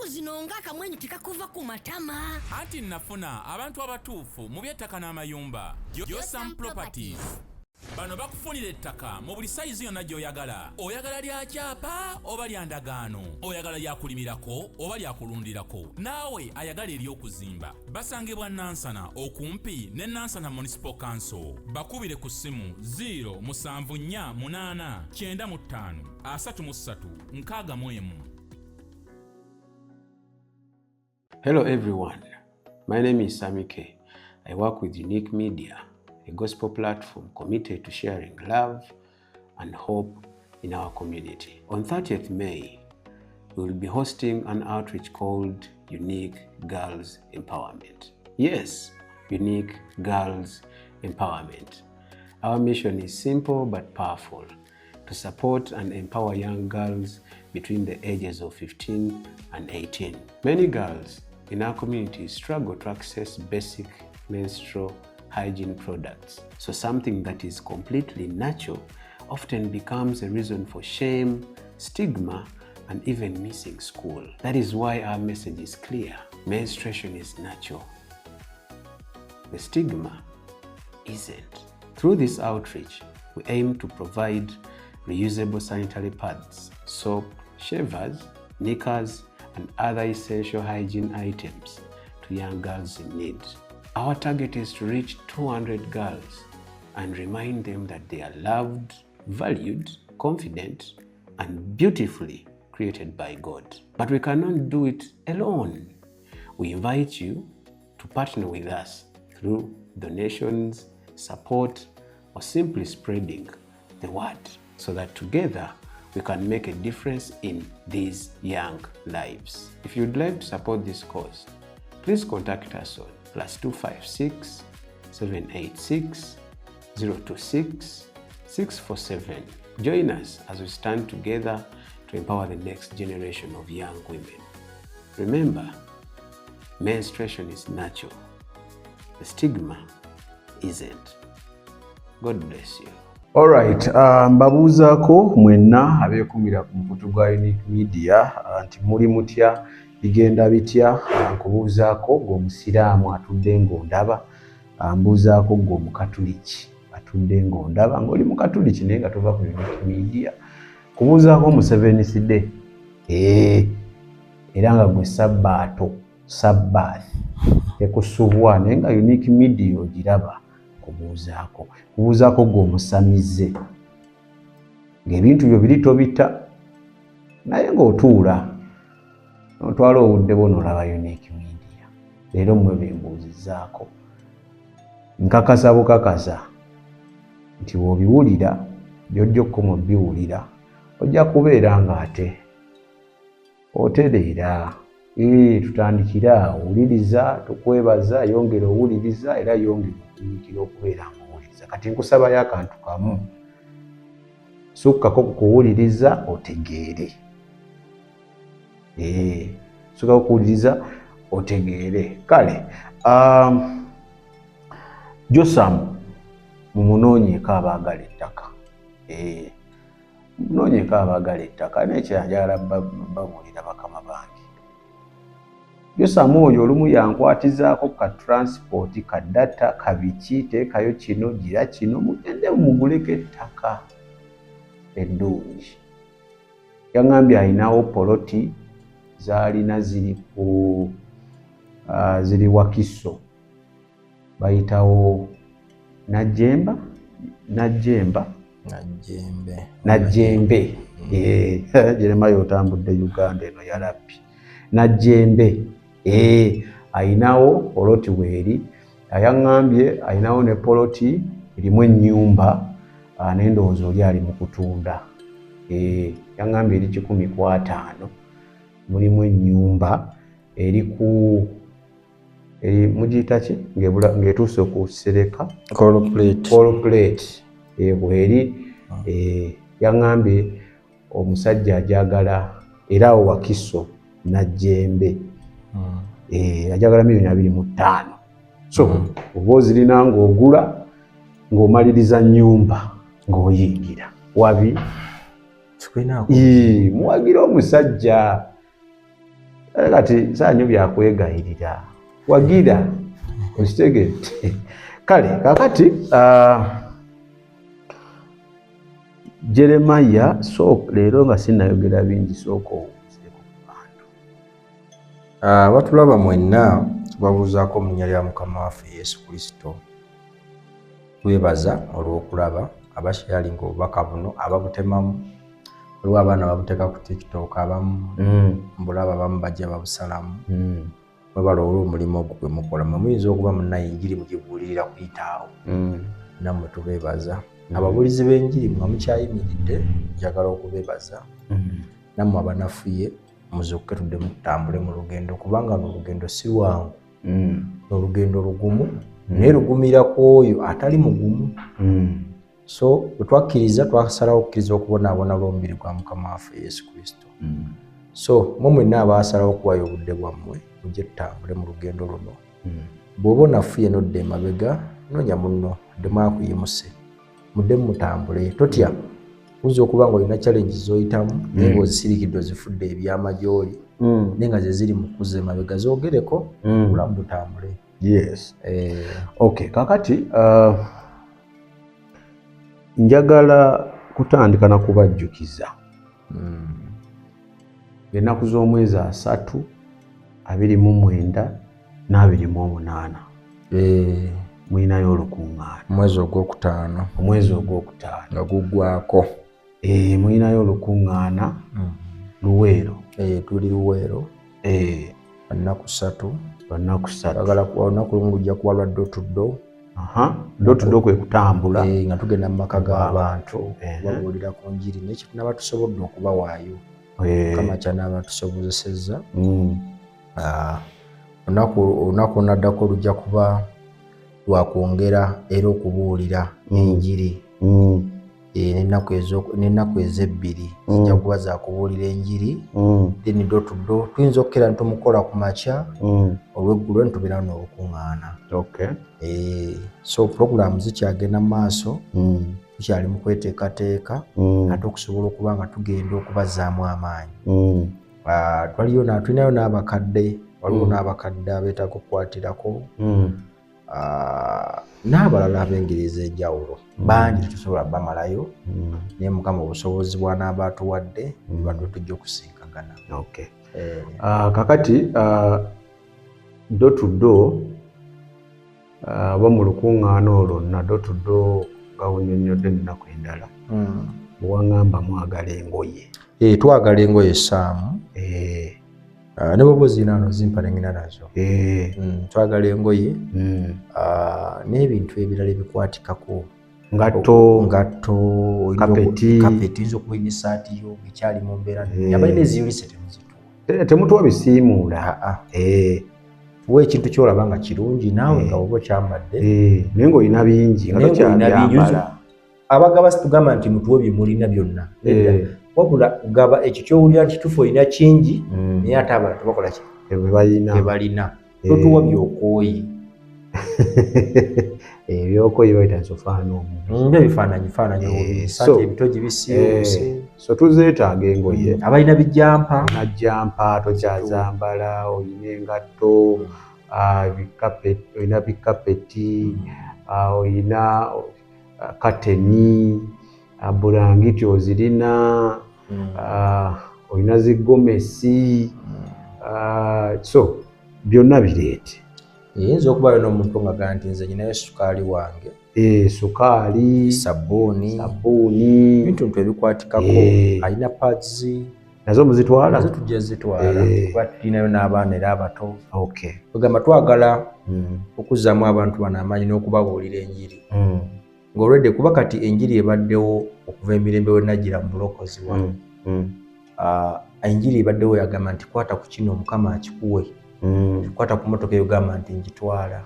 ennaku zino ng'akamwenyu tekakuva ku matama. Anti nafuna abantu abatuufu mu by'ettaka n'amayumba. Yosam Properties. Bano bakufunira ettaka mu buli sayizi yonna gy'oyagala. Oyagala lya kyapa oba lya ndagaano. Oyagala lya kulimirako oba lya kulundirako. Naawe ayagala ery'okuzimba. Basangibwa Nansana okumpi ne Nansana Municipal Council. Bakubire ku ssimu 0748935 Hello everyone, my name is Sammy K. I work with Unique Media, a gospel platform committed to sharing love and hope in our community. On 30th May, we will be hosting an outreach called Unique Girls Empowerment. Yes, Unique Girls Empowerment. Our mission is simple but powerful: to support and empower young girls between the ages of 15 and 18. Many girls in our community struggle to access basic menstrual hygiene products. So something that is completely natural often becomes a reason for shame, stigma, and even missing school. That is why our message is clear. Menstruation is natural. The stigma isn't. Through this outreach, we aim to provide reusable sanitary pads, soap, shavers, knickers, and other essential hygiene items to young girls in need. Our target is to reach 200 girls and remind them that they are loved, valued, confident, and beautifully created by God. But we cannot do it alone. We invite you to partner with us through donations, support, or simply spreading the word so that together we can make a difference in these young lives. If you'd like to support this cause, please contact us on +256 786 026 647. Join us as we stand together to empower the next generation of young women. Remember, menstruation is natural. The stigma isn't. God bless you. Alright, mbabuuzaako mwenna abeekuumira ku mukutu gwa Unique Media nti muli mutya, bigenda bitya. Nkubuuzaako ng'omusiraamu atudde ng'ondaba, mbuuzaako ng'omukatuliki atudde ng'ondaba, ng'oli mukatuliki naye nga tova ku Unique Media. Kubuuzaako mu Seventh Day, era nga gwe Sabbaato, Sabbath tekusubwa naye nga Unique Media ogiraba. Kubuuzaako ng'omusamize ng'ebintu byo biri tobita naye ng'otuula n'otwala obudde bwo n'olaba Unique Media. Leero mmwe bembuuzizaako, nkakasa bukakasa nti bw'obiwulira by'ojja okukoma obiwulira ojja kubeera ng'ate otereera. Tutandikira owuliriza, tukwebaza, yongera owuliriza era yongera okunyikira okubeera ng'owuliriza. Kati nkusabayo akantu kamu, sukkako kukuwuliriza otegeere. Sukkako kuwuliriza otegeere. Kale, Yosam mumunoonyeeko abaagala ettaka. Mumunoonyeeko abaagala ettaka n'ekyanjagala babuulira bakama bange. Yosam oyo olumu yankwatizaako ka transport, ka data, ka biki, teekayo kino, gira kino, mugende muguleko ettaka eddungi. Yaŋŋambye alinawo poloti z'alina ziri Wakiso, bayitawo Najjembe. Jeremiah otambudde Uganda eno yarabbi. Najjembe. Ayinawo poloti weeri. Yaŋŋambye ayinawo ne poloti erimu ennyumba, naye ndowooza oli ali mu kutunda. Yaŋŋambye eri 150, mulimu ennyumba eri ku mugiyita ki ng'etuuse okusereka colplate bweri. Yaŋŋambye omusajja ajagala era awo Wakiso Najjembe. Ajagala $225,000. So oba ozirina ng'ogula ng'omaliriza nnyumba ng'oyingira wabi muwagira omusajja kati saanyo byakwegayirira wagira okitegedde. Kale kakati Jeremiah leero nga sinayogera bingi sooka owuzeeko ku bantu. Batulaba mwenna tubabuuzaako mu linnya lya Mukama waffe Yesu Kristo. Twebaza olw'okulaba abasharinga obubaka buno ababutemamu. Waliwo abaana babuteeka ku TikTok abamu mbulaba abamu bajja babusalamu. Mwebala olw'omulimu ogwo gwe mukola. Mmwe muyinza okuba munnaye enjiri mugibuulirira kuyitaawo. Nammwe tubeebaza. Ababuulizi b'enjiri mwe mukyayimiridde njagala okubeebaza. Nammwe abanafuye muzuukuke tuddemu tutambule mu lugendo kubanga olugendo si lwangu. Olugendo lugumu naye lugumira ku oyo atali mugumu. So bwe twakkiriza twasalawo okukkiriza okubonaabona olw'omubiri gwa Mukama waffe Yesu Kristo. So mmwe mwenna abaasalawo okuwaayo obudde bwammwe mujje tutambule mu lugendo luno. Bw'oba onafuye nodda emabega noonya munno addemu akuyimuse mudde mutambule totya. Oyinza okuba ng'olina challenge z'oyitamu naye ng'ozisirikidde ozifudde ebyama gy'oli naye nga ze ziri mu kuzza emabega zoogereko obulamu butambule. Yes. Okay, kakati njagala kutandika na kubajjukiza ennaku z'omwezi 3, 29 n'28 mulinayo olukuŋŋaana omwezi ogwokutaano nga guggwako. Mulinayo olukuŋŋaana Luweero. Tuli Luweero ennaku 3. Agala kuba olunaku lumu lujja kuba lwa door to door. Door to door kwe kutambula nga tugenda mu maka g'abantu babuulira ku njiri n'ekyo tunaba tusobodde okubawaayo. Mukama kyanaaba tusobozesezza. Olunaku onaddako lujja kuba lwakwongera era okubuulira enjiri. N'ennaku ezebbiri zijja kuba za kubuulira enjiri. Then door to door tuyinza okukera ne tumukola ku makya olw'eggulo ne tubeera n'olukuŋŋaana. So program zikyagenda mu maaso tukyali mu kweteekateeka ate okusobola okuba nga tugenda okubazzaamu amaanyi. Tulinayo n'abakadde, waliwo n'abakadde abeetaaga okukwatirako n'abalala ab'engeri ez'enjawulo bangi tetusobola bamalayo naye Mukama obusobozi bw'anaaba atuwadde nibadde tujja okusinkagana. Kakati door to door oba mu lukuŋŋaana olwo na door to door nga wunnyonnyodde ennaku endala bwewaŋŋamba mwagala engoye. Twagala engoye Saamu. Ne bwoba ozirina zimpa nengina nazo. Twagala engoye n'ebintu ebirala ebikwatikako ngatto kapeti oyinza okuba olina essaati yo ekyali mu mbeera abalina eziyulise temutuwa bisiimuula. Tuwa ekintu kyolaba nga kirungi naawe nga oba okyambadde naye ng'olina bingi nga tokyabyambala. Abagaba situgamba nti mutuwe bye mulina byonna, wabula gaba ekyo kyowulira nti tufu olina kingi naye ate abalala tebakola ki tebalina. Totuwa byokooyi. Ebyokooyi bayita nsofaana omuntu ebifaananyi saati ebitogi bisiiwuse. So tuzeetaaga engoye. Abalina bijampa olina jampa tokyazambala, olina engatto, olina bikapeti, olina kateni, bulangiti ozirina, olina zigomesi. So byonna bireete. Yinza okubayo n'omuntu nga gaa nti nze nyinayo sukaali wange. Sukaali, sabbuuni, ebintu ebikwatikako. Alina pads nazo muzitwala? Nazo tujja zitwala kuba tulinayo n'abaana era abato. Tugamba twagala okuzzaamu abantu bano amaanyi n'okubabuulira enjiri ng'olwedde kuba kati enjiri ebaddewo okuva emirembe we najjira mu bulokozi wano. Enjiri ebaddewo yagamba nti kwata ku kino Mukama akikuwe. Kwata ku mmotoka eyo gamba nti njitwala.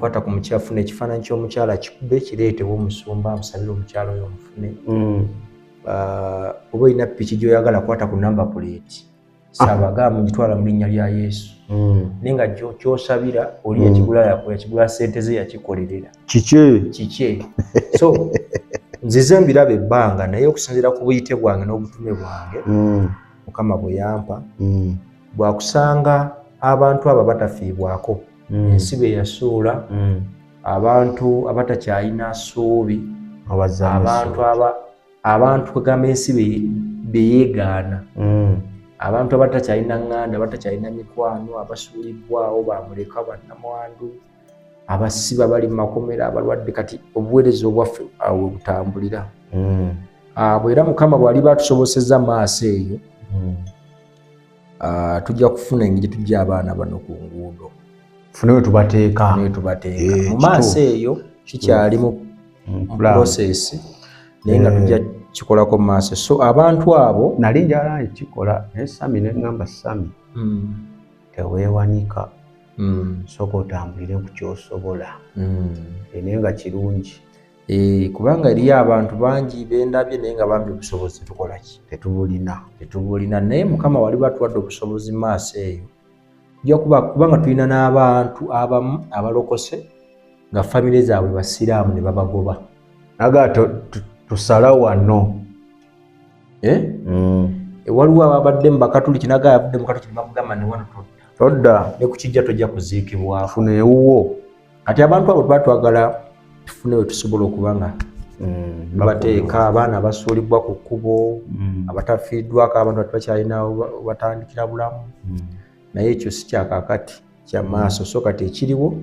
Kwata ku mukyala funa ekifaananyi ky'omukyala kikube kireetewo omusumba amusabire omukyala oyo omufune. Oba olina piki gy'oyagala kwata ku namba plate saabagamba njitwala mu linnya lya Yesu. Naye nga ky'osabira oli yakigula ssente ze yakikolerera kiki. So nzize mbiraba ebbanga naye okusinziira ku buyite bwange n'obutume bwange Mukama bwe yampa bwakusanga abantu abo batafiibwako ensi be yasuula abantu abatakyalina ssuubi abantu kugamba ensi beyeegaana abantu abatakyalina ŋŋanda abatakyalina mikwano abasuulibwawo bamuleka bannamwandu abasiba bali mu makomera abalwadde kati obuweereza obwaffe awo butambulira bwera Mukama bwali batusobosezza maaso eyo tujja kufuna engeri tujja abaana bano ku nguudo fune we tubateeka mu maaso eyo kikyali mu process naye nga tujja kikolako mu maaso so abantu abo nali njala nkikola naye Sami ne ŋŋamba Sami teweewanika sooka otambulire ku kyosobola naye nga kirungi kubanga eriyo abantu bangi bendabye naye nga bambi obusobozi tukola ki tetubulina naye Mukama wali batuwadde obusobozi maaso eyo kubanga tulina n'abantu abamu abalokose nga famire zaabwe basiraamu ne babagoba naga tusala wano waliwo ababadde mu bakatuliki naga yavudde mu katuliki bamugamba ne wano todda ne ku kijja tojja kuziikibwako funeewuwo kati abantu abo twatwagala tufune we tusobola okuba nga bateeka abaana abasuulibwa ku kkubo abatafiiddwako abantu batakyalina batandikira bulamu naye ekyo si kyakakati kya maaso so kati ekiriwo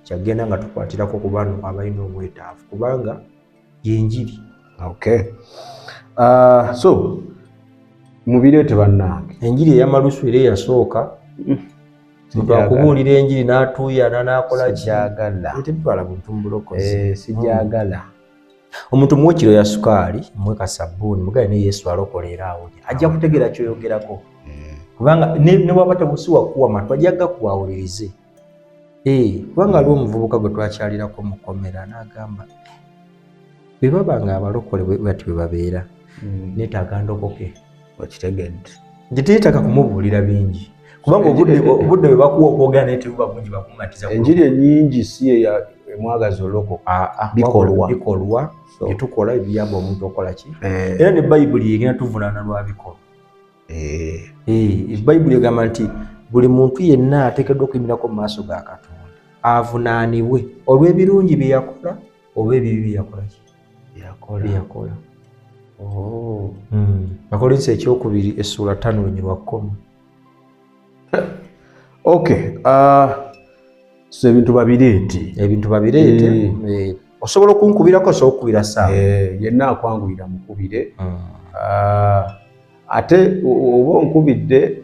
kyagenda nga tukwatirako ku bano abalina obwetaavu kubanga yenjiri so mubireete bannange enjiri eyamalusu era eyasooka twakubuulira enjiri n'atuuyana n'akola kitwala buntu mubulokozi sijagala omuntu muwe kiro ya sukaali muwe ka sabbuuni mugaye ne Yesu alokolera awo ajja kutegeera kyoyogerako kubanga ne waba tabusiwa kuwa matu ajja gakuwawulirize kubanga aliwo omuvubuka gwe twakyalirako mu kkomera n'agamba bwe babanga abalokole bati bwe babeera neetaaga ndokoke okitegedde gyeteetaka kumubuulira bingi kubanga obudde bwe bakuwa okwogera naye tebuba bungi bakumatiza enjiri ennyingi si emwagazi olokoka bikolwa byetukola ebiyamba omuntu okola ki era ne bayibuli yegenda tuvunaana lwa bikolwa bayibuli egamba nti buli muntu yenna ateekeddwa okuyimirako mu maaso ga Katonda avunaanibwe olw'ebirungi bye yakola oba ebibi bye yakola ki byeyakola Bakolinsi ekyokubiri essula 5:10 so ebintu babireete osobola okunkubirako so okubira saa yenna akwanguyira mukubire ate oba onkubidde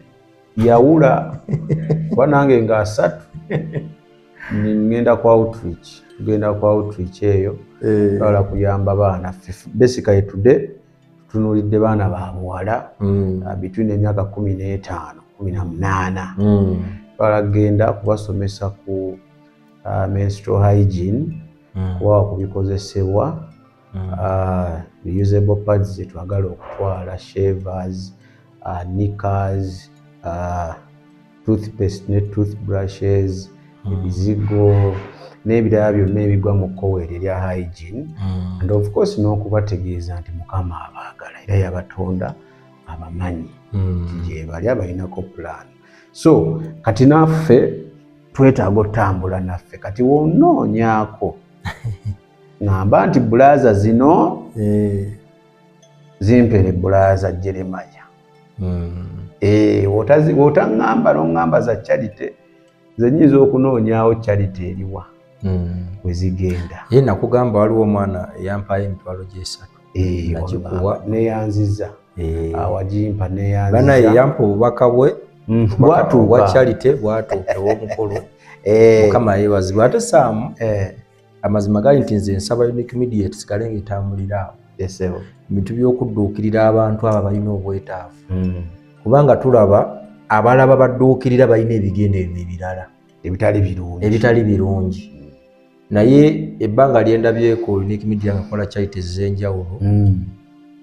yawula kuba nange nga 3 ngenda ku outreach eyo twala kuyamba baana basically today tutunuulidde baana ba buwala between emyaka 15 18 twalagenda kubasomesa ku menstrual hygiene kubawa ku bikozesebwa reusable pads zetwagala okutwala shavers knickers toothpaste ne toothbrushes ebizigo n'ebirala byonna ebigwa mu kkoweero erya hygiene and of course n'okubategeeza nti Mukama abaagala era yabatonda abamanyi gye bali abalinako plan so kati naffe twetaaga otambula naffe kati wonoonyaako ngamba nti bulaza zino zimpere bulaza Jeremaya wotaŋŋamba n'oŋŋamba za charity zenyinza okunoonyaawo charity eriwa wezigenda ye nakugamba waliwo omwana eyampayo emitwalo gye 3 nakikuwa neyanziza awagimpa neyanziza bana yampa obubaka bwe bwa charity bwatuuka ew'omukolo Mukama yeebazibwe ate Saamu amazima gali nti nze nsaba Unique Media tusigale ng'etambulira awo ebintu by'okudduukirira abantu abo balina obwetaavu kubanga tulaba abalaba badduukirira balina ebigendererwa ebirala ebitali birungi naye ebbanga lyendabyeko Unique Media ngakola charity ez'enjawulo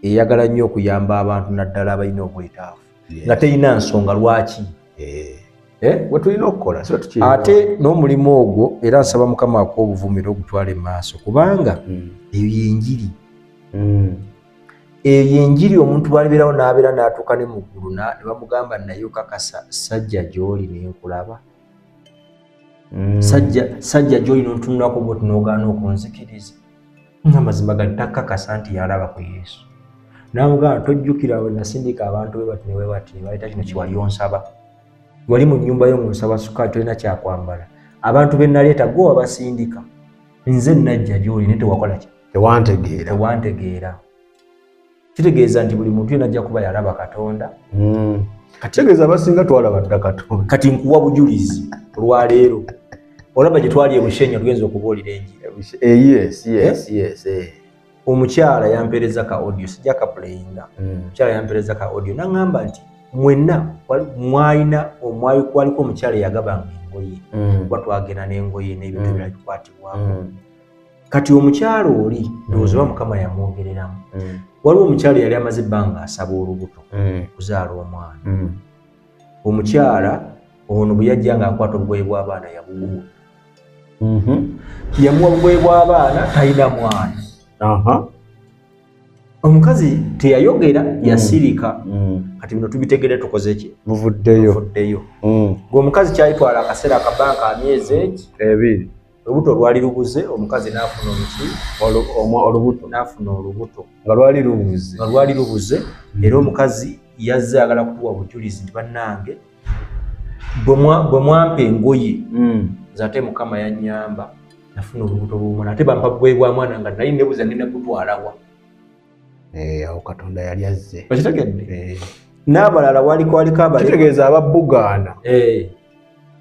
eyagala nnyo okuyamba abantu naddala abalina obwetaavu nga terina nsonga lwaki wetulina okukola ate n'omulimu ogwo era nsaba Mukama akuwa obuvumiro ogutwala emaaso kubanga eyo yenjiri enjiri omuntu bwalibeerawo n'abeera n'atuuka ne mu ggulu ne bamugamba naye okakasa sajja gy'oli ne nkulaba. Sajja gy'oli n'ontunulako bw'oti n'ogaana okunzikiriza. Amazima gali takakasa nti yalaba ku Yesu. N'amugamba tojjukira bwe nasindika abantu be bati ne bwe bati ne baleeta kino kye wali onsaba. Wali mu nnyumba yo ng'onsaba sukaali tolina kyakwambala. Abantu be naleeta gwe wabasindika. Nze najja gy'oli naye tewakola ki? Tewantegeera. Kitegeeza nti buli muntu yenna ajja kuba yalaba Katonda. Kitegeeza abasinga twalaba dda Katonda. Kati nkuwa bujulizi olwaleero. Olaba gye twali e Bushenyi tugenza okubuulira enjiri. Yes. Omukyala yampeereza ka audio sijja ka playinga. Omukyala yampeereza ka audio n'aŋŋamba nti mwenna mwalina omwayi kwaliko omukyala eyagabanga engoye. Kuba twagenda n'engoye n'ebintu ebirala bikwatibwako. Kati omukyala oli ndowooza oba Mukama yamwogereramu. Waliwo omukyala yali amaze ebbanga asaba olubuto okuzaala omwana. Omukyala ono bwe yajja ng'akwata obugoye bw'abaana yabuwa. Yamuwa obugoye bw'abaana talina mwana. Omukazi teyayogera yasirika. Kati bino tubitegere tukoze ki? Buvuddeyo. Ng'omukazi kyayitwala akaseera akabanka myezi ebiri. Olubuto lwali lubuze, omukazi n'afuna olubuto. N'afuna olubuto. Nga lwali lubuze. Era omukazi yazze ayagala kutuwa bujulizi nti bannange bwe mwampa engoye nze ate Mukama yannyamba nafuna olubuto lw'omwana ate bampa bugoye bwa mwana nga nali nebuza ngenda kutwalawa. Awo Katonda yali azze. Okitegedde? N'abalala waliko abalala. Kitegeeza ababbugaana.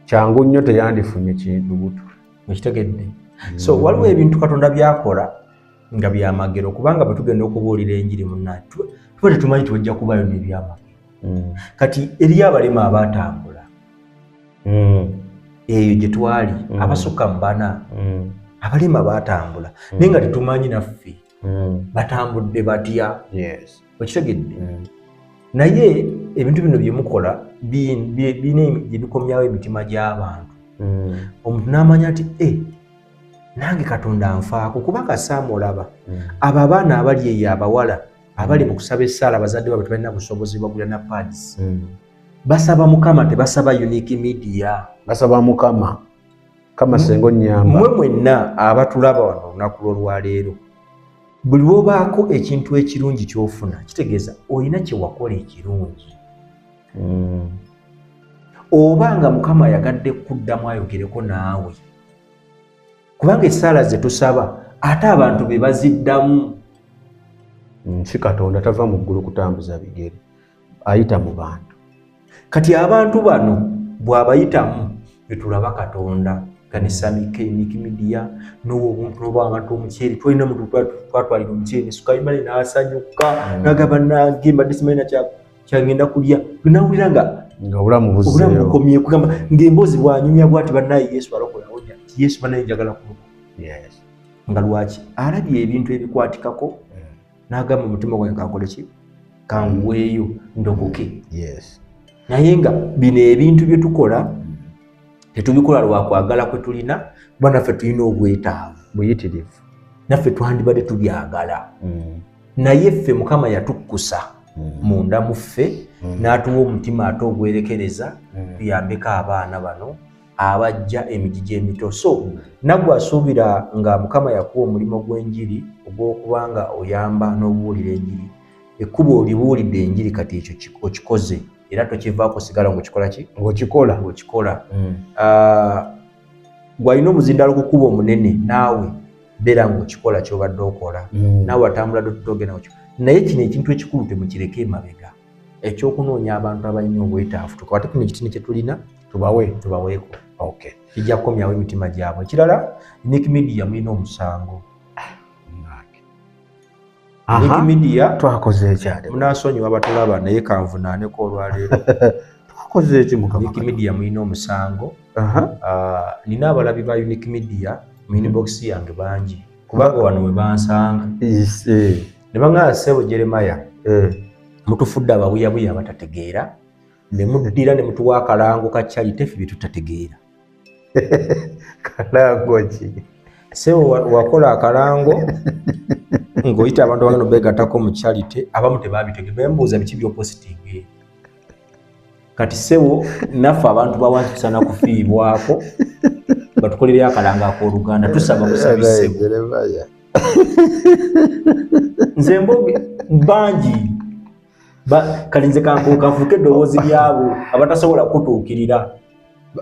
Kyangu nnyo teyandifunye lubuto. Okitegedde? So waliwo ebintu Katonda byakola nga byamagero kubanga bwe tugenda okubuulira enjiri munnange tuba tetumanyi tiwajja kubayo n'ebyamagero. Kati eri abalema abaatambula eyo gye twali abasukka mu bana abalema baatambula naye nga tetumanyi naffe batambudde batya. Okitegedde? Naye ebintu bino bye mukola birina gye bikomyawo emitima gy'abantu. Omuntu n'amanya nti nange Katonda anfaako kuba Kasaamu olaba abo abaana abali eyo abawala abali mu kusaba essaala abazadde baabwe tebalina busobozi bagula na pads. Basaba Mukama tebasaba Unique Media. Basaba Mukama. Kama sengo nnyamba. Mmwe mwenna abatulaba wano olunaku lw'olwaleero buli lw'obaako ekintu ekirungi ky'ofuna kitegeeza olina kye wakola ekirungi. Oba nga Mukama yagadde kuddamu ayogereko naawe. Kubanga essaala ze tusaba ate abantu be baziddamu. Si Katonda tava mu ggulu kutambuza bigere. Ayita mu bantu. Kati abantu bano bw'abayitamu betulaba Katonda. Samica Unique Media n'obantu omukyeri twalina muntu twatwalira omukyeri nesukayimale n'asanyuka n'agamba nange mbadde simanyi kyangenda kulya tunawulira nga obulamu bukomye kugamba ng'emboozi bwanyumya bwati bannaye Yesu alokola onya Yesu bannaye njagala kuluka. Nga lwaki alabye ebintu ebikwatikako n'agamba omutima gwange kankole ki kanguweeyo ndokoke. Naye nga bino ebintu bye tukola tetubikola lwakwagala kwe tulina kuba naffe tulina obwetaavu buyitirivu naffe twandibadde tubyagala. Naye ffe Mukama yatukkusa munda mu ffe n'atuwa omutima ate ogwerekereza tuyambeko abaana bano abajja emigigi emito. So nagwe asuubira nga Mukama yakuwa omulimu gw'enjiri ogw'okubanga oyamba n'obuwulira enjiri ekkubo olibuwulidde enjiri kati ekyo okikoze era tokivaako sigala ng'okikola ki? Ng'okikola. Gw'alina omuzindalo kukuba omunene naawe beera ng'okikola ky'obadde okola. Naawe watambula togenda okyo. Naye kino ekintu ekikulu temukireke emabega. Ekyokunoonya abantu abalina obwetaavu tukwate kino ekitini kye tulina tubaweeko. Kijja kukomyawo emitima gyabwe. Ekirala Unique Media mulina omusango. Unique Media twakoze ekyade munaasonyiwa abatulaba naye kanvunaaneko olwaleero. Twakoze eki Mukama? Unique Media mulina omusango. Nina abalabi ba Unique Media mu inbox yange bangi kubanga wano we bansanga ne baŋŋamba ssebo Jeremiah mutufudde ababuyabuya abatategeera ne muddira ne mutuwa akalango ka cali tefe bye tutategeera. Kalango ki? Ssebo wakola akalango ng'oyita abantu bagenda beegattako mu charity abamu tebaabitegeera bembuuza biki by'opositinga kati ssebo naffe abantu bawantusa na kufiibwako batukolerera akalanga ak'Oluganda tusaba busabi ssebo nze mboge bangi kali nze kanfuuke eddoboozi lyabo abatasobola kutuukirira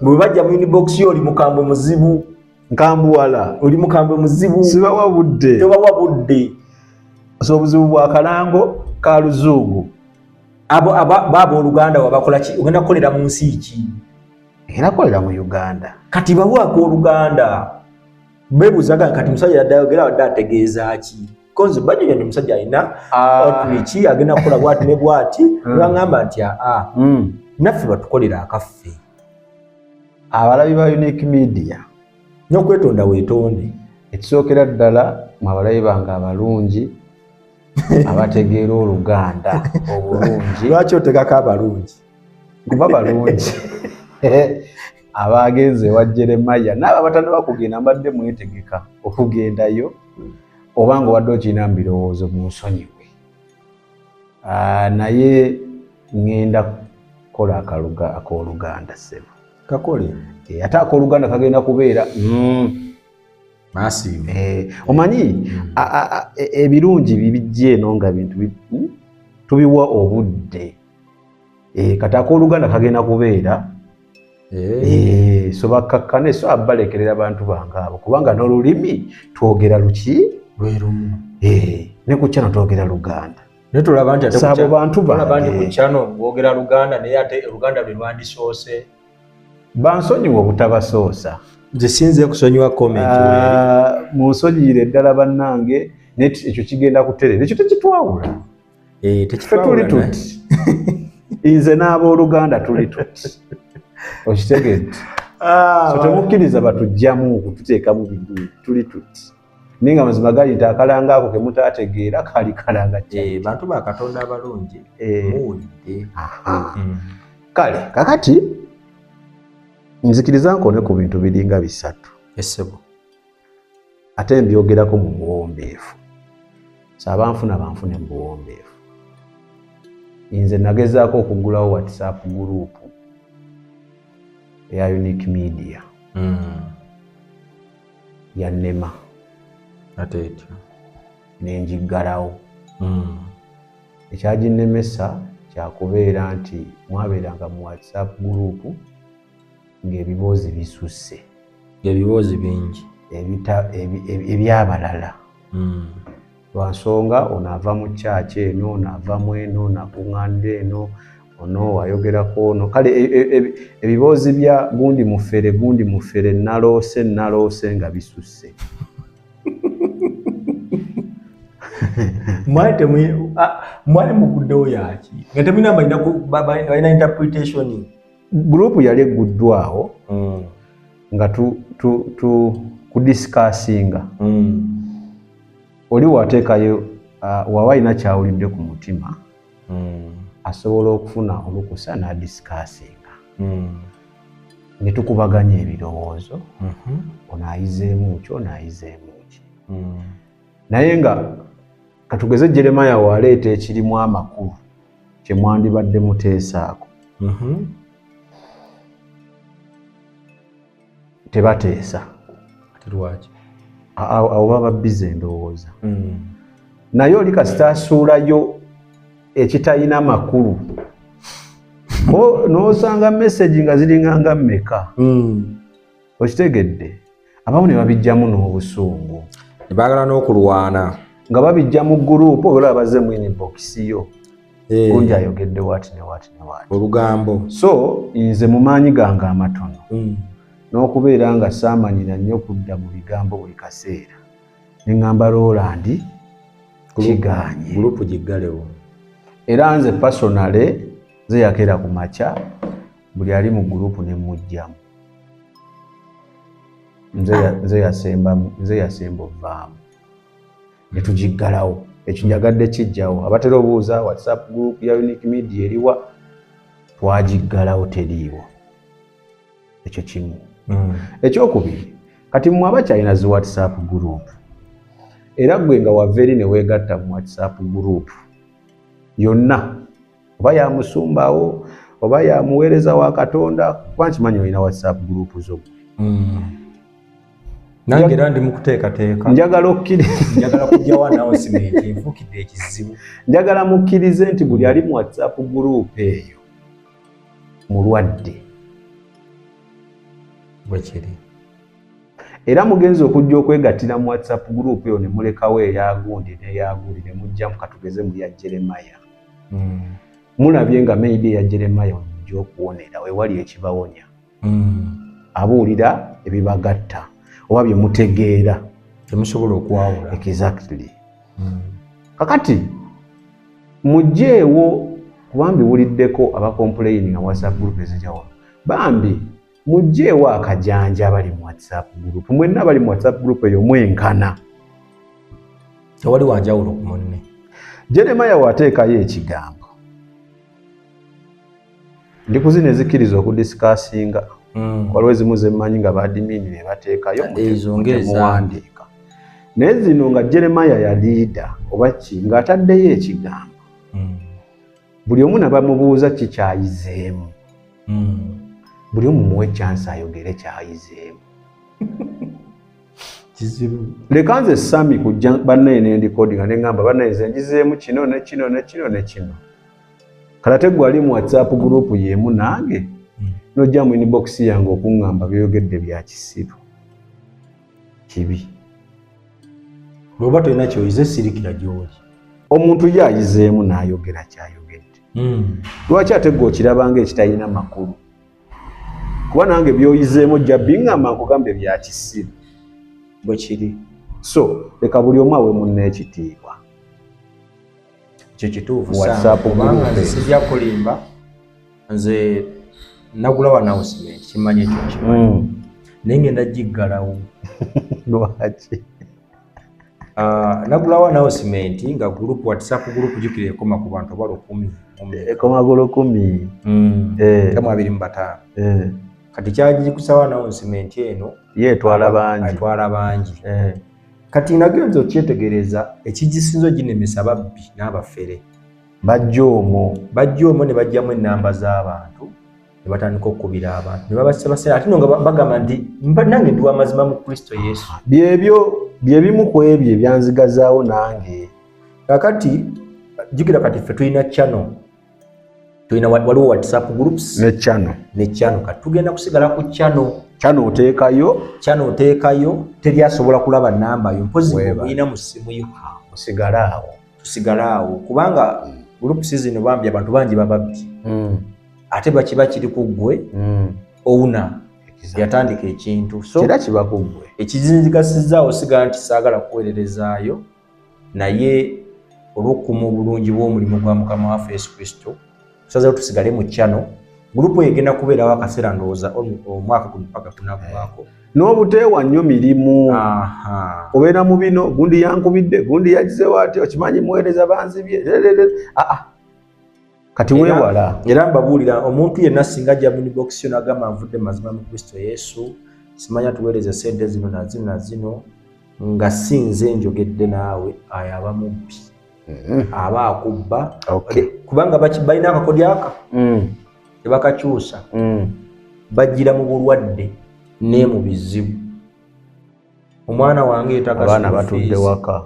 bwe bajja mu inbox yo oli mukambwe muzibu nkambuwala oli mukambwe muzibu sibawa budde tobawa budde so obuzibu bwa kalango ka luzungu abo baba Oluganda wabakola ki ogenda kukolera mu nsi ki era kolera mu Uganda kati bawaako Oluganda bebuzaga kati musajja yadayogera wadde ategeeza ki konze bajja yandi musajja alina outreach agenda kukola bwati ne bwati bangamba nti naffe batukolera akaffe abalabi ba Unique Media n'okwetonda weetonde ekisookera ddala mwabalabi bange abalungi abategeera Oluganda obulungi lwaki otegako abalungi kuba balungi abagenze wa Jeremiah n'abo abatannaba kugenda mbadde mwetegeka okugendayo obanga obadde okirina mu birowoozo mu nsonyiwe naye ngenda kukola ak'Oluganda ssebo kakole ate ak'Oluganda kagenda kubeera massive omanyi ebirungi bibijja eno nga bintu tubiwa obudde kati ak'Oluganda kagenda kubeera so bakkakkane so abalekerera abantu bange abo kubanga n'olulimi twogera luki lwerumu ne ku kyano twogera Luganda ne tulaba nti ate bantu bange ku kyano boogera Luganda naye ate Oluganda lwe lwandisoose bansonyiwa obutabasoosa nze sinze kusonyiwa comment munsonyiire ddala bannange ekyo kigenda kuterera ekyo tekitwawula tuli tuti nze n'abooluganda tuli tuti okitegedde so temukkiriza batujjamu okututeekamu bigulu tuli tuti naye nga mazima gali nti akalanga ako kemutaategeera kali kalanga bantu ba Katonda abalungi muwulidde kale kakati nzikiriza nkone ku bintu biringa bisatu essebo ate mbyogerako mu buwombeefu saabanfuna banfune mu buwombeefu nze nagezaako okuggulawo WhatsApp group eya Unique Media yannema ate etyo nenjiggalawo ekyaginnemesa kyakubeera nti mwabeeranga mu WhatsApp group ng'ebiboozi bisusse ebiboozi bingi ebyabalala lwansonga ono ava mu kyaki eno ono avamu eno nakuŋŋanda eno ono ayogerako ono kale ebiboozi bya gundi mufere naloose nga bisusse mwali muguddewo yaki nga temulina balina interpretation group yali egguddwawo nga kudisikasinga oli wateekayo waba alina kyawulidde ku mutima asobola okufuna olukusa n'adisikasinga ne tukubaganya ebirowoozo ono ayizeemu ki ono ayizeemu ki naye nga katugeze Jeremiah waleeta ekirimu amakulu kye mwandibadde muteesaako tebateesa awo baba bize endowooza naye oli kasita asuulayo ekitalina makulu n'osanga message nga ziringanga mmeka okitegedde abamu ne babijjamu n'obusungu ne baagala n'okulwana nga babijja mu gurupu oba bazze mu inbox yo gundi ayogedde wati ne wati olugambo so nze mu maanyi gange amatono n'okubeera nga saamanyira nnyo kudda mu bigambo buli kaseera ne ŋŋamba Roland kiganye gurupu giggalewo era nze personale nze yakeera ku makya buli ali mu gurupu ne mujjamu nze yasemba ovaamu ne tugiggalawo ekyo njagadde kijjawo abatera obuuza WhatsApp group ya Unique Media eriwa twagiggalawo teriiwo ekyo kimu ekyokubiri kati mmwe abakyalina zi WhatsApp group era gwe nga waveri ne weegatta mu WhatsApp group yonna, oba ya musumbawo oba ya muweereza wa Katonda, kuba nkimanyi olina WhatsApp group zo. Nange era ndi mu kuteekateeka, njagala kujjawo announcement enfuukidde ekizibu. Njagala mukkirize nti buli ali mu WhatsApp group eyo mulwadde bwe kiri. Era mugenzi okujja okwegattira mu WhatsApp group eyo ne mulekawo eyagundi n'eyagundi ne mujjamu katugeze mu ya Jeremiah. Mulabye nga maybe eya Jeremiah mujja okuwonera wewali ekibawonya. Abuulira ebibagatta oba bye mutegeera temusobola okwawula. Exactly. Kakati mujjeewo kubambi wuliddeko aba complaining nga WhatsApp group ezijawo. Bambi mujjeewo akajanja abali mu WhatsApp group. Mwenna abali mu WhatsApp group eyo mwenkana. Tewali wanjawulo ku munne. Jeremiah wateekayo ekigambo. Ndi kuzina ezikiriza okudiscussinga. Waliwo ezimu ze mmanyi nga baadimini ne bateekayo muwandiika. Naye zino nga Jeremiah ya liida oba ki ng'ataddeyo ekigambo. Buli omu nabamubuuza kikyayizeemu. Buli omu muwe chance ayogere kyayizeemu. Leka nze Sami kujja bannaye ne ndikodinga ne ngamba bannaye nze njizeemu kino ne kino ne kino ne kino. Kalate gwali mu WhatsApp group yemu nange nojja mu inbox yange okuŋŋamba byogedde bya kisiru kibi. Bw'oba tolina kyoyize sirikira gy'oli. Omuntu yayizeemu n'ayogera kyayogedde. Lwaki ate gwe okirabanga ekitalina makulu? Kuba nange byoyizeemu ojja biŋŋamba nkugambe bya kisiru bwe kiri. So leka buli omu awe munne ekitiibwa. Ekyo kituufu WhatsApp kubanga nze sijja kulimba, nze nagulawo announcement kimanyi ekyo kimanyi naye ngenda giggalawo. Lwaki? Nagulawo announcement nga group WhatsApp group jukira ekoma ku bantu abalo 10. Ekoma golo 10. Kama 25. Kati kyagikusawa announcement eno yeetwala bangi. Atwala bangi. Kati nagenza okyetegereza ekigisinzo ginemesa babbi n'abafere. Bajja omwo ne bajjamu ennamba z'abantu ne batandika okukubira abantu ne babasabasira ate nga bagamba nti nange ndi w'amazima mu Kristo Yesu. Bye bimu ku ebyo ebyanzigazaawo nange. Kakati jjukira kati ffe tulina channel. Waliwo WhatsApp groups ne channel. Kati tugenda kusigala ku channel. Channel oteekayo teri asobola kulaba nnamba yo mpozi olina mu ssimu yo. Tusigala awo kubanga groups zino bambi abantu bangi bababbi. Ate bakiba kiri ku ggwe owuna yatandika ekintu. So era kiba ku ggwe. Ekizinzikasizaawo osigala nti saagala kuweererezaayo naye olw'okukuuma obulungi bw'omulimu gwa Mukama waffe Yesu Kristo tusazeewo tusigale mu channel. Gurupu egenda kubeerawo akaseera ndowooza omwaka guno paka kunaggwaako. N'obuteewa nnyo mirimu. Obeera mu bino gundi yankubidde gundi yagizeewo ati okimanyi muweereza banzibye. Kati weewala. Era mbabuulira omuntu yenna singa ajja mu inbox yo n'agamba nvudde mazima mu Kristo Yesu simanya tuweereze ssente zino na zino nga si nze njogedde naawe ayo aba mubbi. Aba akubba. Kubanga balina akakodi aka tebakakyusa. Bajjira mu bulwadde ne mu bizibu. Omwana wange yetaaga abaana batudde waka.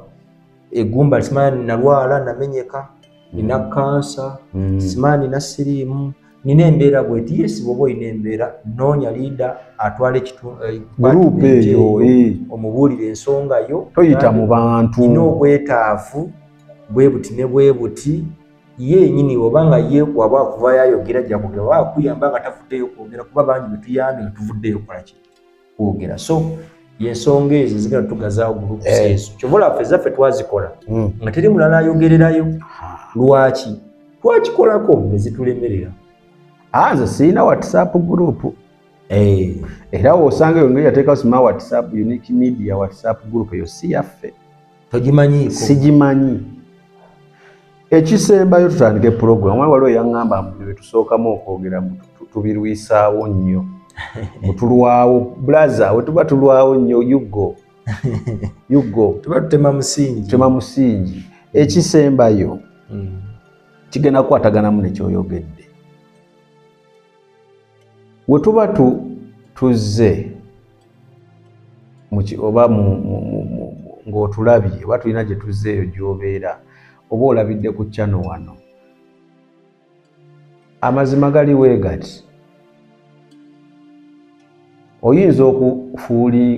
Eggumba simanya nalwala namenyeka nina kansa simanya nina siriimu nina embeera bweti. Yesi bw'oba olina embeera noonya liida atwala gurupu eyo omubuulire ensonga yo. Toyita mu bantu. Nina obwetaavu bwe buti ne bwe buti. Yennyini obanga ye waba akuvaayo ayogera ajja kwogera oba akuyamba nga tavuddeyo kwogera kuba bangi bwe tuyambye nga tuvuddeyo kukola ki kwogera. So y'ensonga ezo zigenda tugazaawo gurupu ezo. Kyova olaba ffe zaffe twazikola nga teri mulala ayogererayo. Lwaki? Twakikolako ne zitulemerera. Nze sirina WhatsApp group. Era osanga yo ngeri yateekawo sima WhatsApp Unique Media WhatsApp group eyo si yaffe. Togimanyiiko? Sigimanyi. Ekisembayo tutandike program. Waliwo yaŋŋamba bwe tusookamu okwogera tubirwisaawo nnyo. Mutulwawo blaza we tuba tulwawo nnyo yugo you go. Tuba tutema musingi. Tema musingi. Ekisembayo kigenda kukwataganamu nekyoyogedde. We tuba tuzze oba ng'otulabye oba tulina gye tuzzeeyo gy'obeera oba olabidde ku channel wano, amazima gali weegati. Oyinza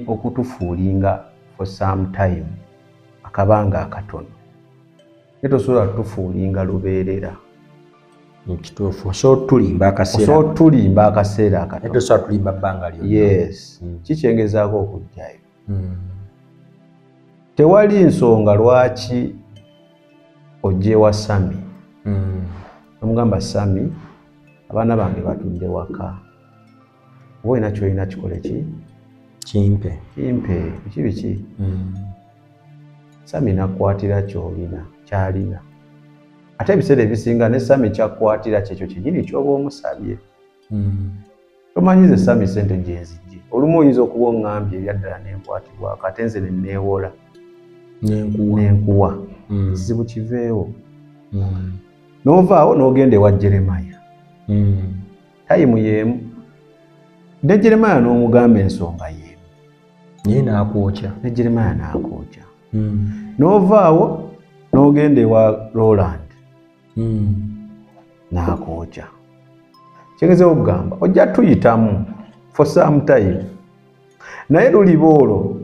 okutufuulinga for some time, akabanga akatono, naye tosobola tufuulinga lubeerera. Kituufu. So tulimba akaseera akatono. Tosobola tulimba bbanga lyonna. Yes. Kikyengezaako okujjayo. Tewali nsonga lwaki ojje wa Sami. Omugamba Sami, abaana bange batudde waka. Oba olina kyolina kikole ki? Kimpe. Biki? Sami nakwatira kyalina. Ate ebiseera ebisinga ne Sami kyakwatira kyekyo kyennyini ky'oba omusabye. Tomanyize Sami sente gyenzijje. Olumu oyinza okuba oŋŋambye ebyaddala n'enkwatirwako ate nze ne neewola. N'enkuwa. Ekizibu kiveewo. N'ovaawo n'ogenda ewa Jeremiah. Tayimu y'emu. Ne Jeremiah n'omugamba ensonga y'emu. Naye n'akwokya. Ne Jeremiah n'akwokya. N'ovaawo n'ogenda ewa Roland. N'akwokya. Kyengezeho okugamba ojja tuyitamu for some time. Naye luliba olwo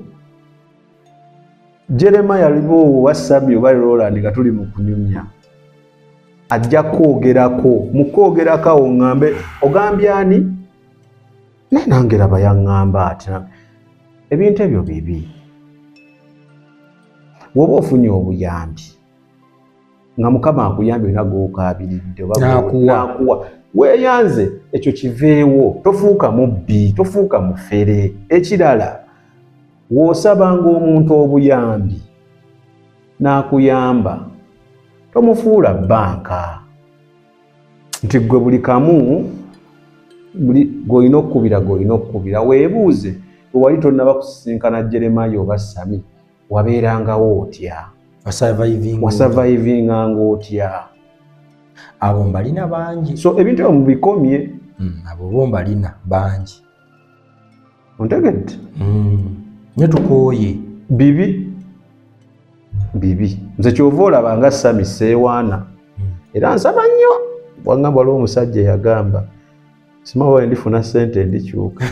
Jeremiah libo wa Sami oba Roland nga tuli mu kunyumya. Ajja kwogerako, mu kwogerako oŋŋambe ogambye ani? Naye nange laba yaŋŋamba ati ebintu ebyo bibi. Woba ofunye obuyambi nga Mukama akuyambye olina gw'okaabiridde oba n'akuwa, weeyanze ekyo kiveewo. Tofuuka mubbi, tofuuka mufere. Ekirala, w'osabanga omuntu obuyambi n'akuyamba, tomufuula bbanka nti gwe buli kamu gw'olina okkubira. Weebuuze, bwe wali tonnaba kusisinkana Jeremiah oba Sami, wabeerangawo otya? Wasavayivinganga otya? Abo mbalina bangi. So ebintu ebyo mubikomye. Abo bo mbalina bangi. Ontegedde? Nye tukooye. Bibi. Nze kyova olaba nga Sami seewaana. Era nsaba nnyo. Bwangamba waliwo omusajja yagamba simawa ndifuna ssente ndikyuka.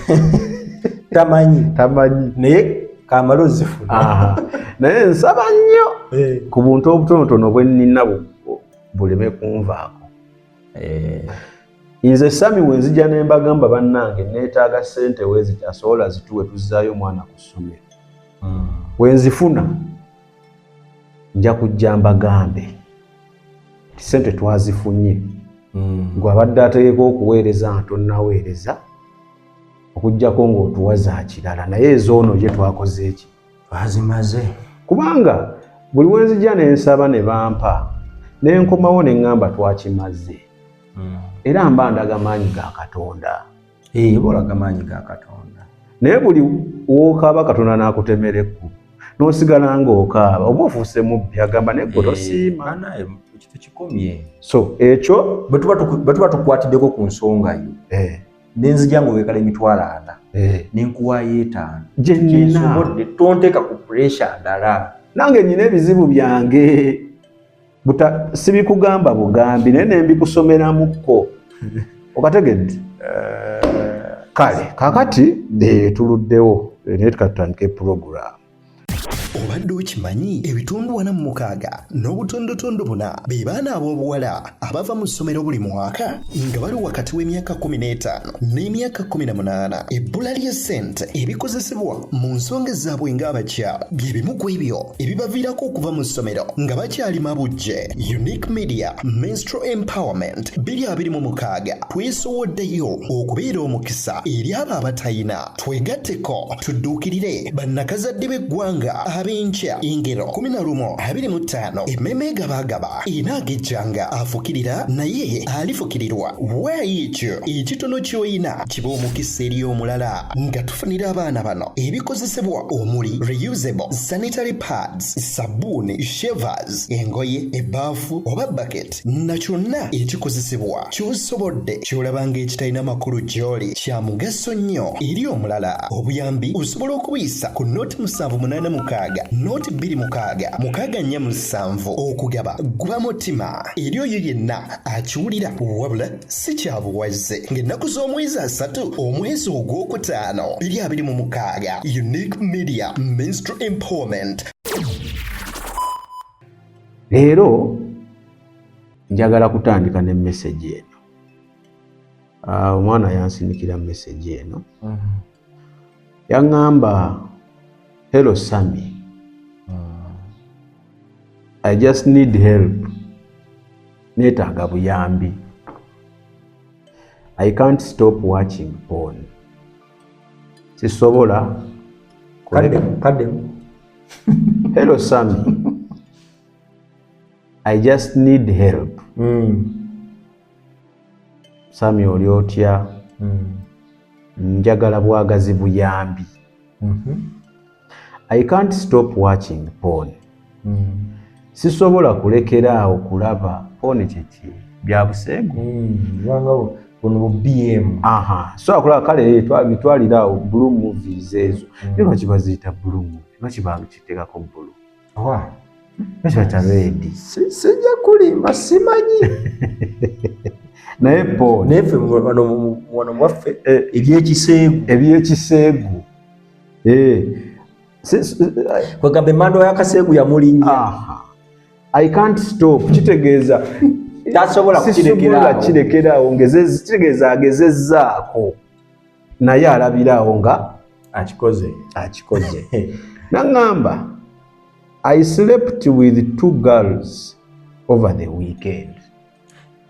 Tamanyi. Naye kamala ozifuna. Naye nsaba nnyo ku buntu obutonotono bwe nnina buleme kunvaako. Nze Sami wenzija ne mbagamba bannange neetaaga ssente wezitasobola zituwe tuzzaayo mwana ku ssomero. Wenzifuna nja kujja mbagambe ti ssente twazifunye. Gwe abadde ategeka okuweereza nga tonnaweereza okuggyako ng'otuwa za kirala, naye ezoono ye twakoze eki? Twazimaze. Kubanga buli wenzija ne nsaba ne bampa ne nkomawo ne ŋŋamba twakimaze. Era mba ndaga maanyi ga Katonda. Bolaga maanyi ga Katonda. Naye buli w'okaaba Katonda n'akutemera ekku n'osigala ng'okaaba oba ofuuse mubbi agamba naye gwe tosiima. Ekyo kikomye. So ekyo bwe tuba tukwatiddeko ku nsonga yo nenzija ng'owekala emitwalo 4 n'enkuwaayo 5 gye nnina. Tonteeka ku puresha ndala. Nange nnina ebizibu byange sibikugamba bugambi naye ne mbikusomeramuko. Okategedde? Kale kaakati tuluddewo naye tukatandika program. Obadde okimanyi ebitundu 46 n'obutondotondo 4 be baana ab'obuwala abava mu ssomero buli mwaka nga bali wakati w'emyaka 15 n'emyaka 18. Ebbula ly'essente ebikozesebwa mu nsonga zaabwe ng'abakyala bye bimu ku ebyo ebibaviirako okuva mu ssomero nga bakyali mabujje. Unique Media Menstrual Empowerment 2026 twesowoddeyo okubeera omukisa eri abo abatayina. Twegatteko tudduukirire bannakazadde b'eggwanga ab'enkya engero 11:25 emmeme gabagaba inaagejjanga afukirira naye alifukirirwa waayi ekyo ekitono ky'oyina kiba omukisa eri omulala nga tufunira abaana bano ebikozesebwa omuli reusable sanitary pads sabbuuni shavers engoye ebbaafu oba bucket na kyonna ekikozesebwa ky'osobodde ky'olaba ng'ekitalina makulu gy'oli kya mugaso nnyo eri omulala obuyambi osobola okubuyisa ku nooti 786 nooti 26 okugaba guba mutima eri oyo yenna akiwulira wabula si kyabuwaze ng'ennaku z'omwezi 3 omwezi ogwokutaano 2026 Unique Media Menstrual Empowerment. Leero njagala kutandika ne message eno. Omwana yansindikira message eno. Yaŋŋamba, hello Sammy. I just need help. Neetaaga buyambi. I can't stop watching porn. Sisobola. Kadem. Hello Sammy. I just need help. Sammy oli otya? Njagala bwagazi buyambi. I can't stop watching porn. Sisobola kulekeraawo kulaba porn kyeki bya buseegu. Wangawo ono BM. So akulaba kale bitwaliraawo blue movies ezo. Nyo kibaziyita blue movie. Bakibanga kiteekako blue. Ekyo red. Sijja kulimba simanyi. Naye porn. Nefe wano mwaffe ebyekiseegu. Kwegamba emmando y'akaseegu yamulinnya. I can't stop. Kitegeeza tasobola kukirekeraawo kitegeeza agezezzaako naye alabiraawo nga akikoze. Naŋŋamba, I slept with 2 girls over the weekend.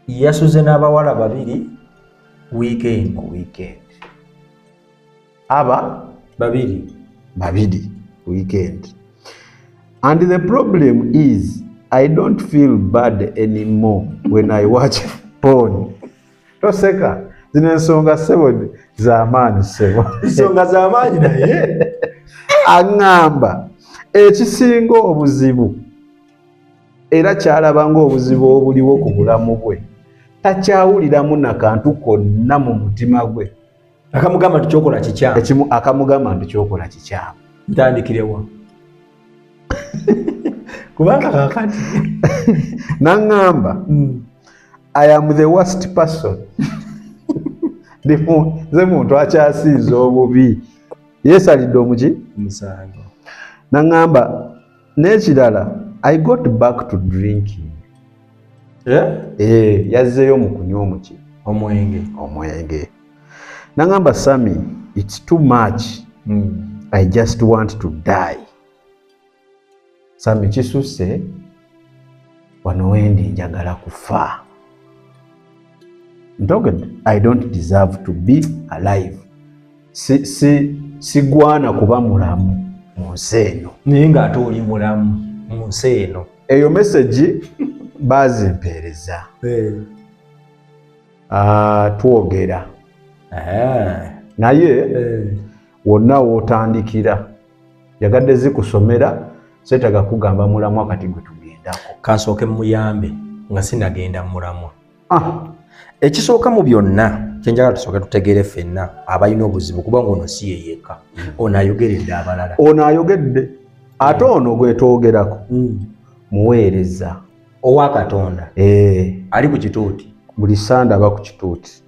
Yasuze n'abawala babiri weekend. Aba babiri weekend. And the problem is I don't feel bad anymore when I watch porn. Toseka, zino ensonga sebo z'amaanyi sebo. Ensonga z'amaanyi naye. Aŋŋamba, ekisinga obuzibu era kyalaba ng'obuzibu obuliwo ku bulamu bwe. Takyawuliramu nakantu konna mu mutima gwe. Akamugamba nti kyokola kikyamu. Akamugamba nti kyokola kikyamu. Ntandikirewa. Kubanga kakati. Naŋŋamba, I am the worst person. Nze muntu akyasinza obubi. Yeesalidde omuki? Musango. Naŋŋamba, n'ekirala, I got back to drinking. Yazzeeyo mu kunywa omuki? Omwenge. Naŋŋamba, Sammy, it's too much. I just want to die. Sammy, kisusse wano wendi njagala kufa. Ntogedde, I don't deserve to be alive. Sigwana kuba mulamu mu nsi eno. Naye ng'ate oli mulamu mu nsi eno. Eyo message bazimpeereza. Twogera. Naye wonna wootandikira yagadde zikusomera seetaga kugamba mulamwa kati gwe tugendako. Kansooke muyambe nga sinagenda mulamwa. Ekisooka mu byonna kyenjagala tusooke tutegeere ffenna abalina obuzibu kubanga ono si ye yekka. Ono ayogeredde abalala. Ono ayogedde ate ono gwe twogerako muweereza owa Katonda. Ali ku kituuti. Buli sanda aba ku kituuti.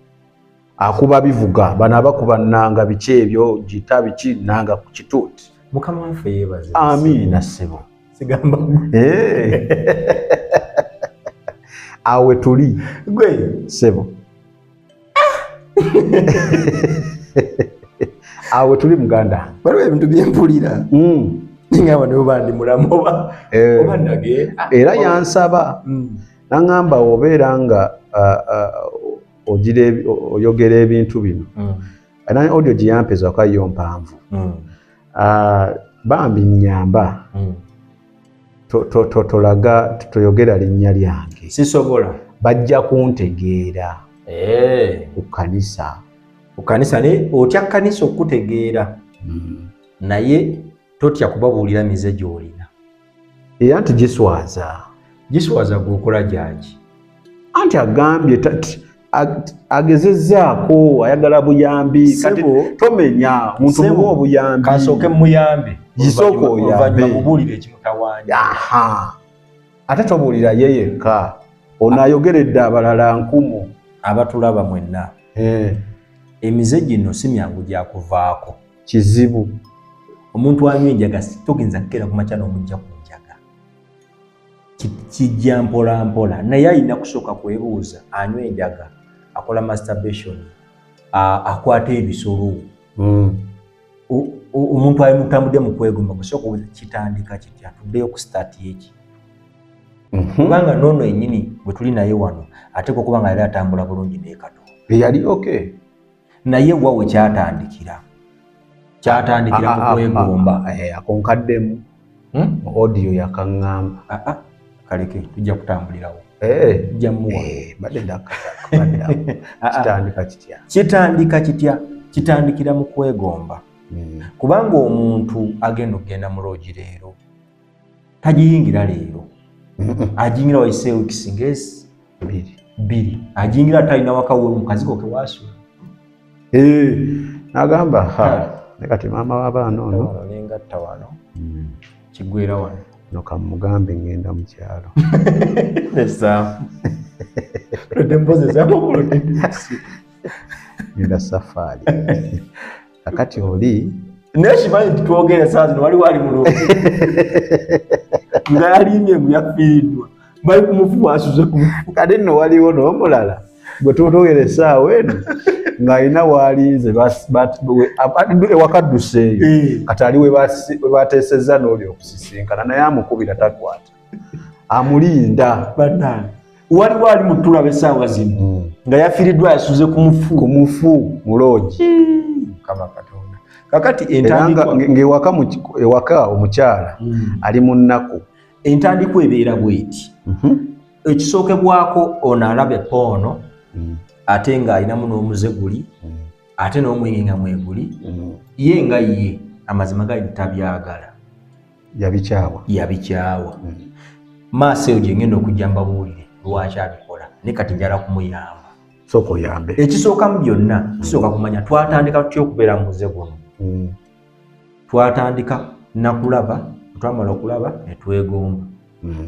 Akuba bivuga bano abakuba nnanga biki ebyo gita biki nanga ku kituuti. Mukama waffe yeebaze. Amiina ssebo. Sigamba. Awe tuli. Gwe ssebo. Awe tuli muganda. Waliwo ebintu bye mpulira. Ngamba ne bandi mulamu oba nage. Era yansaba. Naŋŋamba obeera nga oyogera ebintu bino. Audio gye yampeza kwa yo mpanvu. bambi nnyamba toyogera linnya lyange sisobola bajja kuntegeera ku kkanisa ne otya kkanisa okutegeera naye totya kubabuulira mize gy'olina era nti giswaza gweokola gyaki anti agambye agezezzaako ayagala buyambi kati tomenya muntu muwa obuyambi kasooke muyambe gisooka oyambe mubuulire ekimutawanya ate tobuulira ye yekka ono ayogeredde abalala nkumu abatulaba mwenna emize gino si myangu gyakuvaako kizibu omuntu anywa enjaga togenza kukeera ku makya n'omujja ku njaga kijja mpola mpola naye alina kusooka kwebuuza anywa enjaga akola masturbation akwata ebisolo omuntu ayimutambudde mu kwegomba kusooka kitandika kitya tuddeyo ku start yeki kubanga noono yennyini bwe tuli naye wano ate kubanga yali atambula bulungi n'ekato yali okay naye wawe kyatandikira mu kwegomba akonkaddemu audio yakaŋŋamba kaleke tujja kutambulirawo tujja muwa badde kitandika kitya kitandikira mu kwegomba kubanga omuntu agenda okugenda mu loogi leero tagiyingira leero ajingira waise weeks ngezi biri ajingira talina wakawe mukaziko ke wasula nagamba nekati maama w'abaana ono nengatta wano kigwera wano nokamugambe ngenda mu kyalo ngenda safari akati oli nekimanyi titwogere saa zino waliwo ali muloogi nga yalimye ngu yafiiriddwa bali kumufuba asuze kati nno waliwo n'omulala gwe tutogera essaawa eno ng'alina waalinze ewakadduseeyo kati ali we bateesezza n'oli okusisinkana naye amukubira takwata amulinda bannange waliwo ali mu tulaba essaawa zino nga yafiiriddwa yasuze ku mufu mu loogi kama katonda kakati ng'ewaka omukyala ali mu nnaku entandikwa ebeera bw'eti ekisookebwako ono alaba epoono ate ng'alinamu n'omuze guli ate n'omwenge nga mweguli ye nga ye amazima gali tabyagala yabikyawa maaso eyo gye ngenda okujja mbabuulire lwaki abikola ne kati njala kumuyamba sooka oyambe ekisookamu byonna kisooka kumanya twatandika tutya okubeera mu muze guno twatandika nakulaba twamala okulaba ne twegomba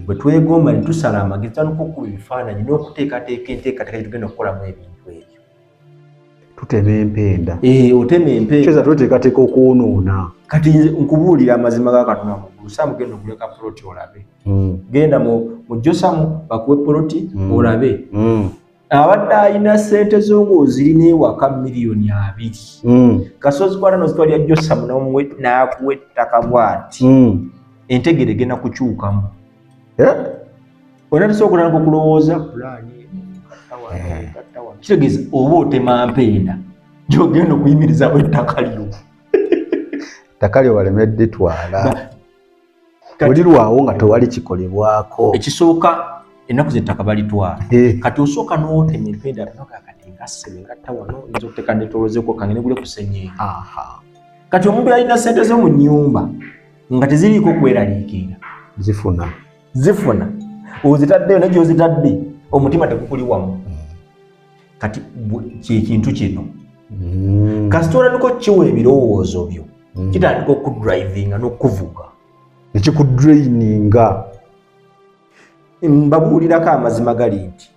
bwe twegomba ne tusala amagezi tandika okuba ebifaananyi n'okuteekateeka enteekateeka gyetugenda okukolamu ebintu ebyo tutema empenda otema empenda kyeza tweteekateeka okwonoona kati nkubuulira amazima ga Katonda muggulu saamugenda okuleka poloti olabe genda mu Josamu bakuwe poloti olabe abadde alina ssente z'ong'ozirina ewaka miliyoni 2 kasozi kwata nozitwalira Josamu n'akuwa ettaka bw'ati entegere egenda kukyukamu ona tusobola okutandika okulowooza pulaani kitegeeza oba otema mpenda gy'ogenda okuyimirizamu ettaka lyo ettaka lyo walemedde twala olirwawo nga tewali kikolebwako ekisooka ennaku zettaka balitwala kati osooka n'otema empenda kati nga ssebe ngatta wano nza okuteeka netolozeeko kange negule ku senyeeri kati omuntu yalina ssente zo mu nnyumba nga teziriiko kweraliikirira zifuna ozitaddeyo ne gy'ozitadde omutima tegukuli wamu kati kyekintu kino kasita otandika okkiwa ebirowoozo byo kitandika okudrivinga n'okuvuga nekikudraininga mbabuulirako amazima gali nti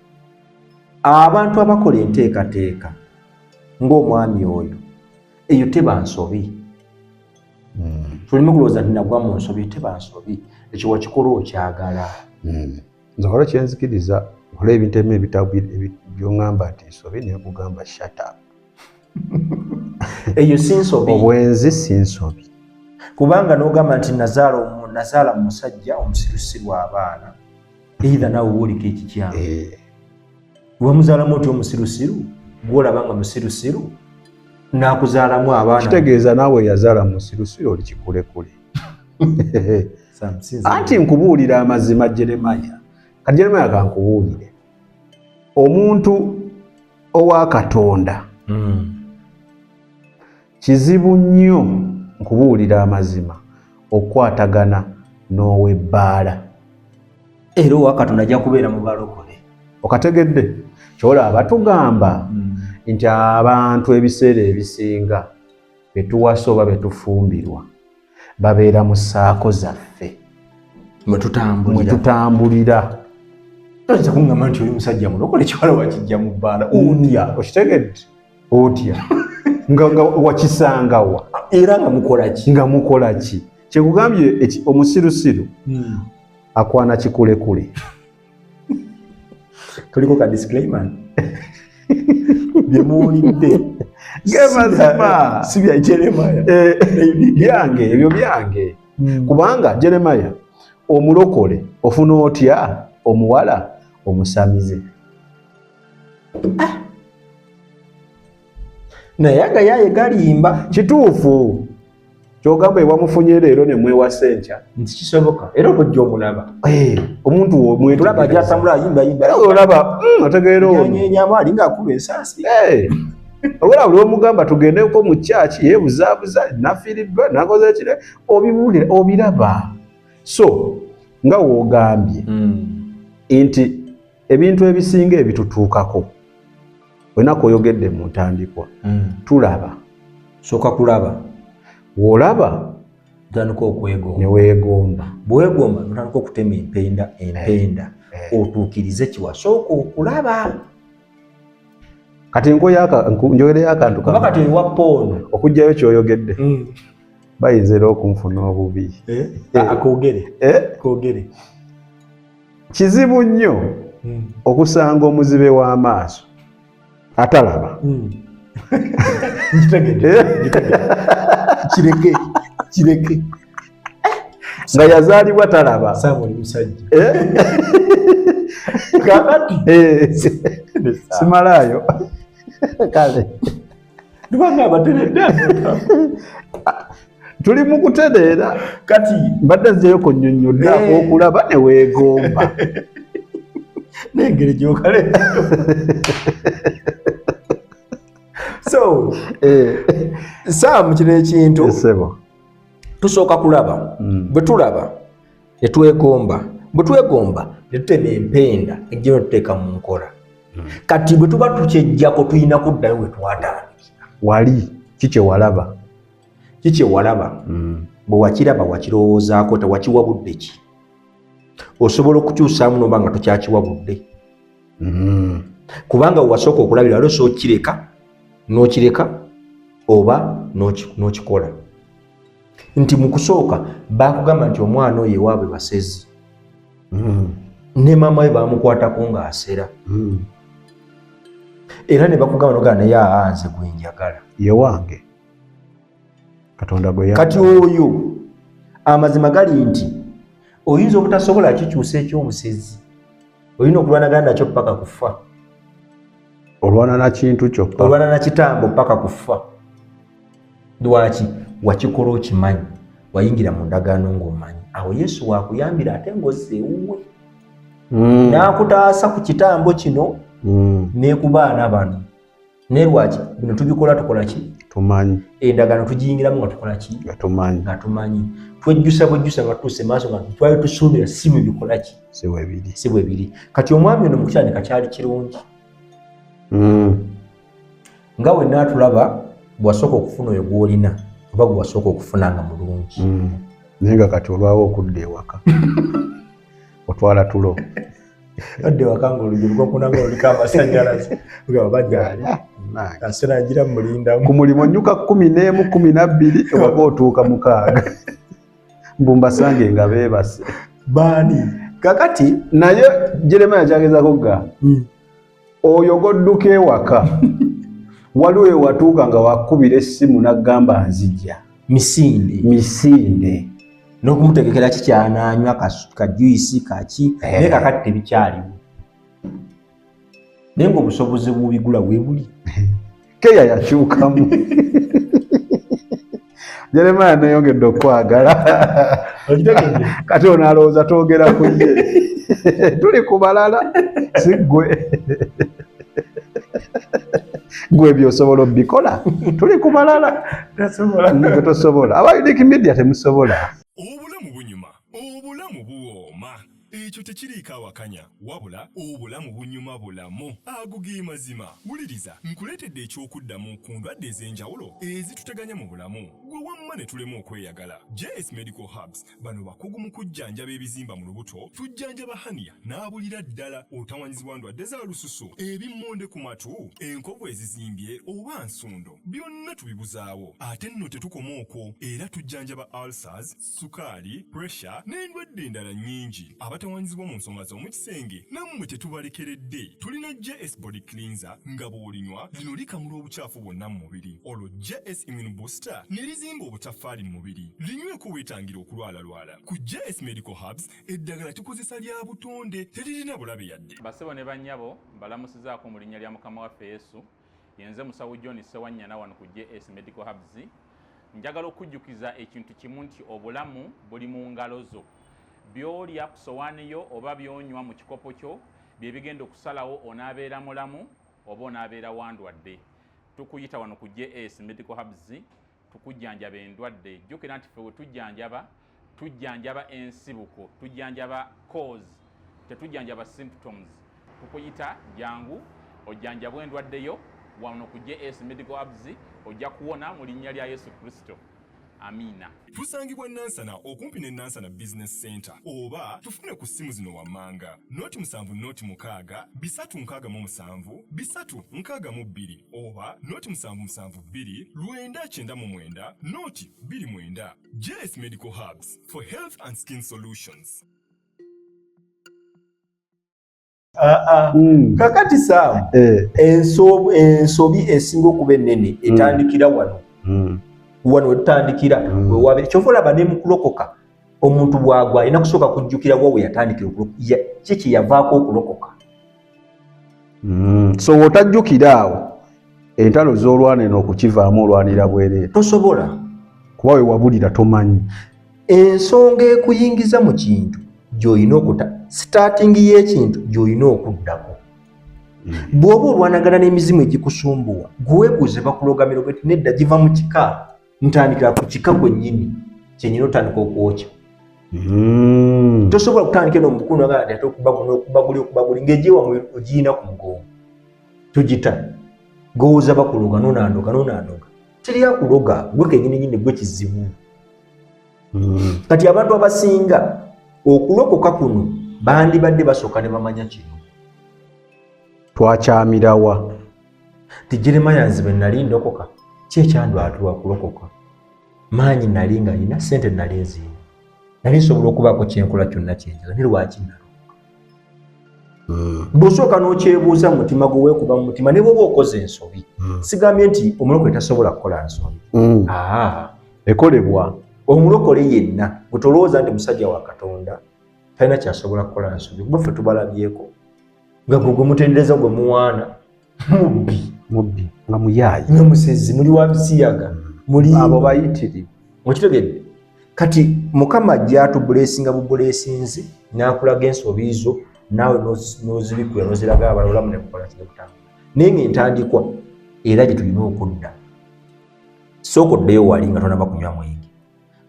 abantu abakola enteekateeka ng'omwami oyo eyo teba nsobi tulimu kulowooza nti nagwa mu nsobi teba nsobi ekyo wakikola okyagala nze waliwo kyenzikiriza okola ebintu ebimu ebitabo by'oŋŋamba nti nsobi naye kugamba shut up eyo si nsobi obwenzi si nsobi kubanga n'ogamba nti nazaala musajja omusirusiru abaana either nawe woolika ekikyamu wamuzaalamu oti omusirusiru gwolaba nga musirusiru n'akuzaalamu abaana kitegeeza naawe yazaala musirusiru oli kikulekule Anti nkubuulira amazima Jeremiah. Kati Jeremiah kankubuulire. Omuntu owa Katonda. Kizibu nnyo nkubuulira amazima okwatagana n'ow'ebbaala. Era owa Katonda ajja kubeera mu balokole. Okategedde? Kyolaba tugamba nti abantu ebiseera ebisinga betuwasa oba betufumbirwa babeera mu ssaako zaffe mwe tutambulira. Toyinza kuŋŋamba nti oli musajja mulokole kiwala wakijja mu bbaala otya. Okitegedde? Otya nga wakisangawa era nga mukola ki? Kyekugambye omusirusiru akwana kikulekule. Toliko ka disclaimer byemuwulidde gemazima si bya Jeremiah byange ebyo byange. Kubanga Jeremiah omulokole ofuna otya omuwala omusamize. Naye agayaye galimba. Kituufu kyogamba ewamufunye leero ne mwewasa enkya nti kisoboka era okujja omulaba omuntu omwetulaba ajatambula ayimba olaba otegeera nyama alinga akuba ensaasi. Obola buli omugamba tugendeko mu kyaki yeebuzaabuza nafiiriddwa nakoze kire obibuulira obiraba. So nga woogambye nti ebintu ebisinga ebitutuukako wenako oyogedde mu ntandikwa tulaba. Sooka kulaba. W'olaba otandika okwegomba. Ne weegomba. Bwegomba otandika okutema empenda otuukirize kiwasooka okulaba. Kati njogereyo akantu kuba kati ewa poono okugjayo ky'oyogedde bayinza era okunfuna obubi. Koogere. Kizibu nnyo okusanga omuzibe w'amaaso atalaba. Kireke nga yazaalibwa talaba. Samuel musajja kakati simalaayo kale tubanga abateredde tuli mu kutereera kati mbadde nzeeyo kunnyonnyodde okulaba ne weegomba n'engeri gy'okale. So Sam kino ekintu tusooka kulaba. Bwe tulaba ne twegomba. Bwe twegomba ne tutema empenda ejja notuteeka mu nkola. Kati bwe tuba tukyejjako tulina kuddayo we twatandikira. Wali kikyewalaba. Bwe wakiraba wakirowoozaako tewakiwabudde ki? Osobola okukyusaamu noba nga tokyakiwabudde. Kubanga wasooka okulabira waliwo sookireka n'okireka oba n'okikola. Nti mu kusooka baakugamba nti omwana oyo ewaabwe basezi. Ne maama we baamukwatako ng'asera. Era ne bakugamba nogana naye nze gwe njagala. Ye wange. Katonda gwe kati oyo amazima gali nti oyinza obutasobola kikyusa eky'obusezi. Olina okulwanagana nakyo paka kufa. Olwana na kintu kyokka. Olwana na kitambo paka kufa. Lwaki? Wakikola okimanyi. Wayingira mu ndagaano ng'omanyi. Awo Yesu wakuyambira ate ng'ozzeewuwe. N'akutaasa ku kitambo kino ne ku baana bano. Ne lwaki? Bino tubikola tukola ki? Tumanyi. Endagaano tugiyingiramu nga tukola ki? Nga tumanyi. Twejjusa bwejjusa nga tutuuse maaso nga twali tusuubira si bwe bikola ki? Si bwe biri. Kati omwami ono mu kitandika kyali kirungi. Nga we naatulaba bw'asooka okufuna oyo gw'olina oba gwe wasooka okufuna nga mulungi. Naye nga kati olwawo okudda ewaka otwala tulo. Odde ewaka ng'olugero lwokunanga oliko amasannyalaze nga bajjaali asera ngira mulindamu. Ku mulimu nnyuka 11, 12 ewaka otuuka 6. Mbumbasange nga beebase. Baani? Kakati naye Jeremiah kyagezako ga oyo godduka ewaka waliwo ewatuuka nga wakubira essimu n'agamba nzija misinde n'okumutegekera kikyananywa kajuyisi kaki naye kakati tebikyaliwo. Naye ng'obusobozi bubigula weebuli. Keya yakyukamu. Jeremiah neyongedde okwagala. Kati ono alowooza twogera ku ye. Tuli ku balala si ggwe. Gwe by'osobola obikola. Tuli ku balala. Tosobola. Aba Unique Media temusobola. Obulamu bunyuma, obulamu buwooma. Ekyo tekiriiko awakanya wabula obulamu bunyuma bulamu agugi mazima. Wuliriza nkuleetedde ekyokuddamu ku ndwadde ez'enjawulo ezituteganya mu bulamu gwe wamma ne tulema okweyagala. JS Medical Hubs bano bakugu mu kujjanjaba ebizimba mu lubuto, tujjanjaba hania n'abulira ddala otawanyizibwa ndwadde za lususu, ebimmonde ku matu, enkovu ezizimbye oba nsundo, byonna tubibuzaawo. Ate nno tetukoma okwo, era tujjanjaba ulcers, sukaali, pressure n'endwadde endala nnyingi. Abatawanyizibwa mu nsonga z'omukisenge nammwe tetubalekeredde. Tulina JS Body Cleanser nga bw'olinywa lino likamula obucaafu bwonna mu mubiri. Olwo JS Immune Booster ne lizimba obutaffaali mu mubiri. Linyweko weetangira okulwalalwala. Ku JS Medical Hubs eddagala tukozesa lya butonde teririna bulabe yadde. Basebo ne bannyabo mbalamusizaako mu linnya lya Mukama waffe Yesu. Yenze musawo John Sewanyana wano ku JS Medical Hubs. Njagala okujjukiza ekintu kimu nti obulamu buli mu ngalo zo. Byolya ku sowaani yo oba byonywa mu kikopo kyo bye bigenda okusalawo onaabeera mulamu oba onaabeera wandwadde. Tukuyita wano ku JS Medical Hubs tukujjanjaba endwadde. Jjukira nti ffe we tujjanjaba ensibuko, tujjanjaba cause, tetujjanjaba symptoms. Tukuyita jangu ojjanjabwa endwadde yo wano ku JS Medical Hubs ojja kuwona mu linnya lya Yesu Kristo. Amina. Tusangibwa Nansana okumpi ne Nansana Business Center oba tufune ku simu zino wammanga noti 7 bisatu nkaga mu 7 bisatu nkaga mu 2 oba noti 772 999 noti 29. JS Medical Hubs for health and skin solutions. Kakati Sam ensobi esinga okuba ennene etandikira wano. Wano wetutandikira wewabiri kyova olaba ne mu kulokoka omuntu bwagwa alina kusooka kujjukira wawe yatandikira kiki yavaako okulokoka. So wotajjukira awo entalo z'olwana eno okukivaamu olwanira bwereere tosobola kuba we wabulira tomanyi ensonga ekuyingiza mu kintu gy'olina startingi y'ekintu gy'olina okuddako. Bw'oba olwanagana n'emizimu egikusumbuwa gweweebuuze bakulogamira gwe nedda giva mu kika ntandikira ku kika gwennyini kyenyina otandika okwokya. Tosobola kutandikira omukulu nagala ate okuba guli ng'egyewa ogiyina ku mugongo tugita gowooza bakuloga noonandoga teri akuloga gwe kennyini nyini gwe kizibu. Kati abantu abasinga okulokoka kuno bandibadde basooka ne bamanya kino. Twakyamirawa ti Jeremiah nzibe nali ndokoka kyekyandwatulwa kulokoka maanyi nali nga nina ssente nali nziina nali nsobola okubaako kyenkola kyonna kyenjala ne lwaki nalokoka. Bw'osooka n'okyebuuza mu mutima gwe weekuba mu mutima ne bw'oba okoze ensobi sigambye nti omulokole tasobola kukola nsobi. Ekolebwa omulokole yenna bwe tolowooza nti musajja wa Katonda talina kyasobola kukola nsobi kuba ffe tubalabyeko nga gwe mutendereza gwe muwaana mubbi nga muyaayi nga musezi muli wa bisiyaga muli abo bayitirivu. Okitegedde kati Mukama gy'atubuleesinga bubuleesinzi n'akulaga ensobi zo naawe n'ozibikula n'oziraga abalala mu ne kukola kigutanga naye ng'entandikwa era gye tulina okudda. Sooka oddeyo wali nga tonaba kunywa mwenge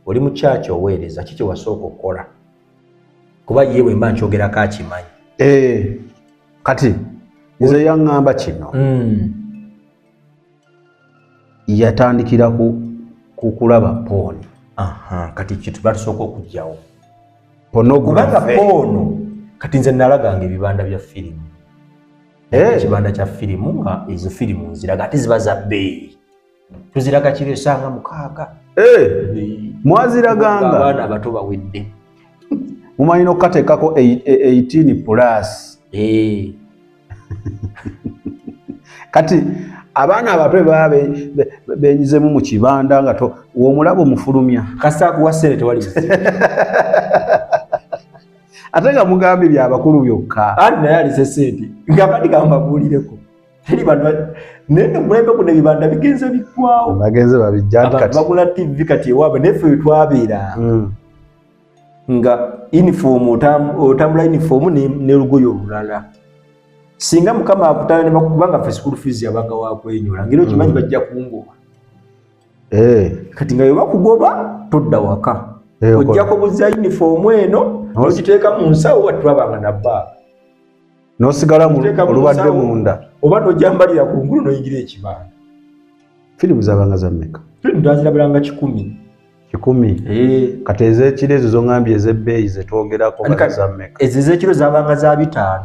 oli mu kyaki oweereza kiki wasooka okukola kuba ye bwe mba nkyogerako akimanyi. Kati nze yaŋŋamba kino yatandikira ku kulaba pooni. Kati kitu batusooka okujjawo kubanga poono kati nze nalaganga ebibanda bya firimu ekibanda kya firimu nga ezo firimu nziraga ate ziba za bbeeyi tuziraga kiro esanga 6 mwaziraganga abaana abato bawedde mumanyi n'okukateekako 18+. Kati abaana abato baba benyizemu mu kibanda nga w'omulabo mufulumya kasaakuwa ssente tewali buzibu ate nga mugambye byabakulu byokka ati naye alise ssente nga bandi kambabuulireko teri bantu naye omulembe guno ebibanda bigenze biggwawo bagenze babijja bagula TV kati ewaabwe naye ffe we twabeera nga uniform otambula uniform ne lugoyo olulala singa mukama akutana ne bakubanga fe school fees yabanga wakwenyola ngiro kimanyi bajja kungoba kati nga yobakugoba todda waka ojja kubuza uniform eno okiteeka mu nsawo watulabanga na bba nosigala mu olubadde munda oba nojambalira ku ngulu noyingira ekibanda filimu zabanga za mmeka filimu twazirabiranga 10 kati ez'ekiro ezo zongambye ez'ebbeeyi zetwogerako za mmeka ezo ez'ekiro zabanga za 5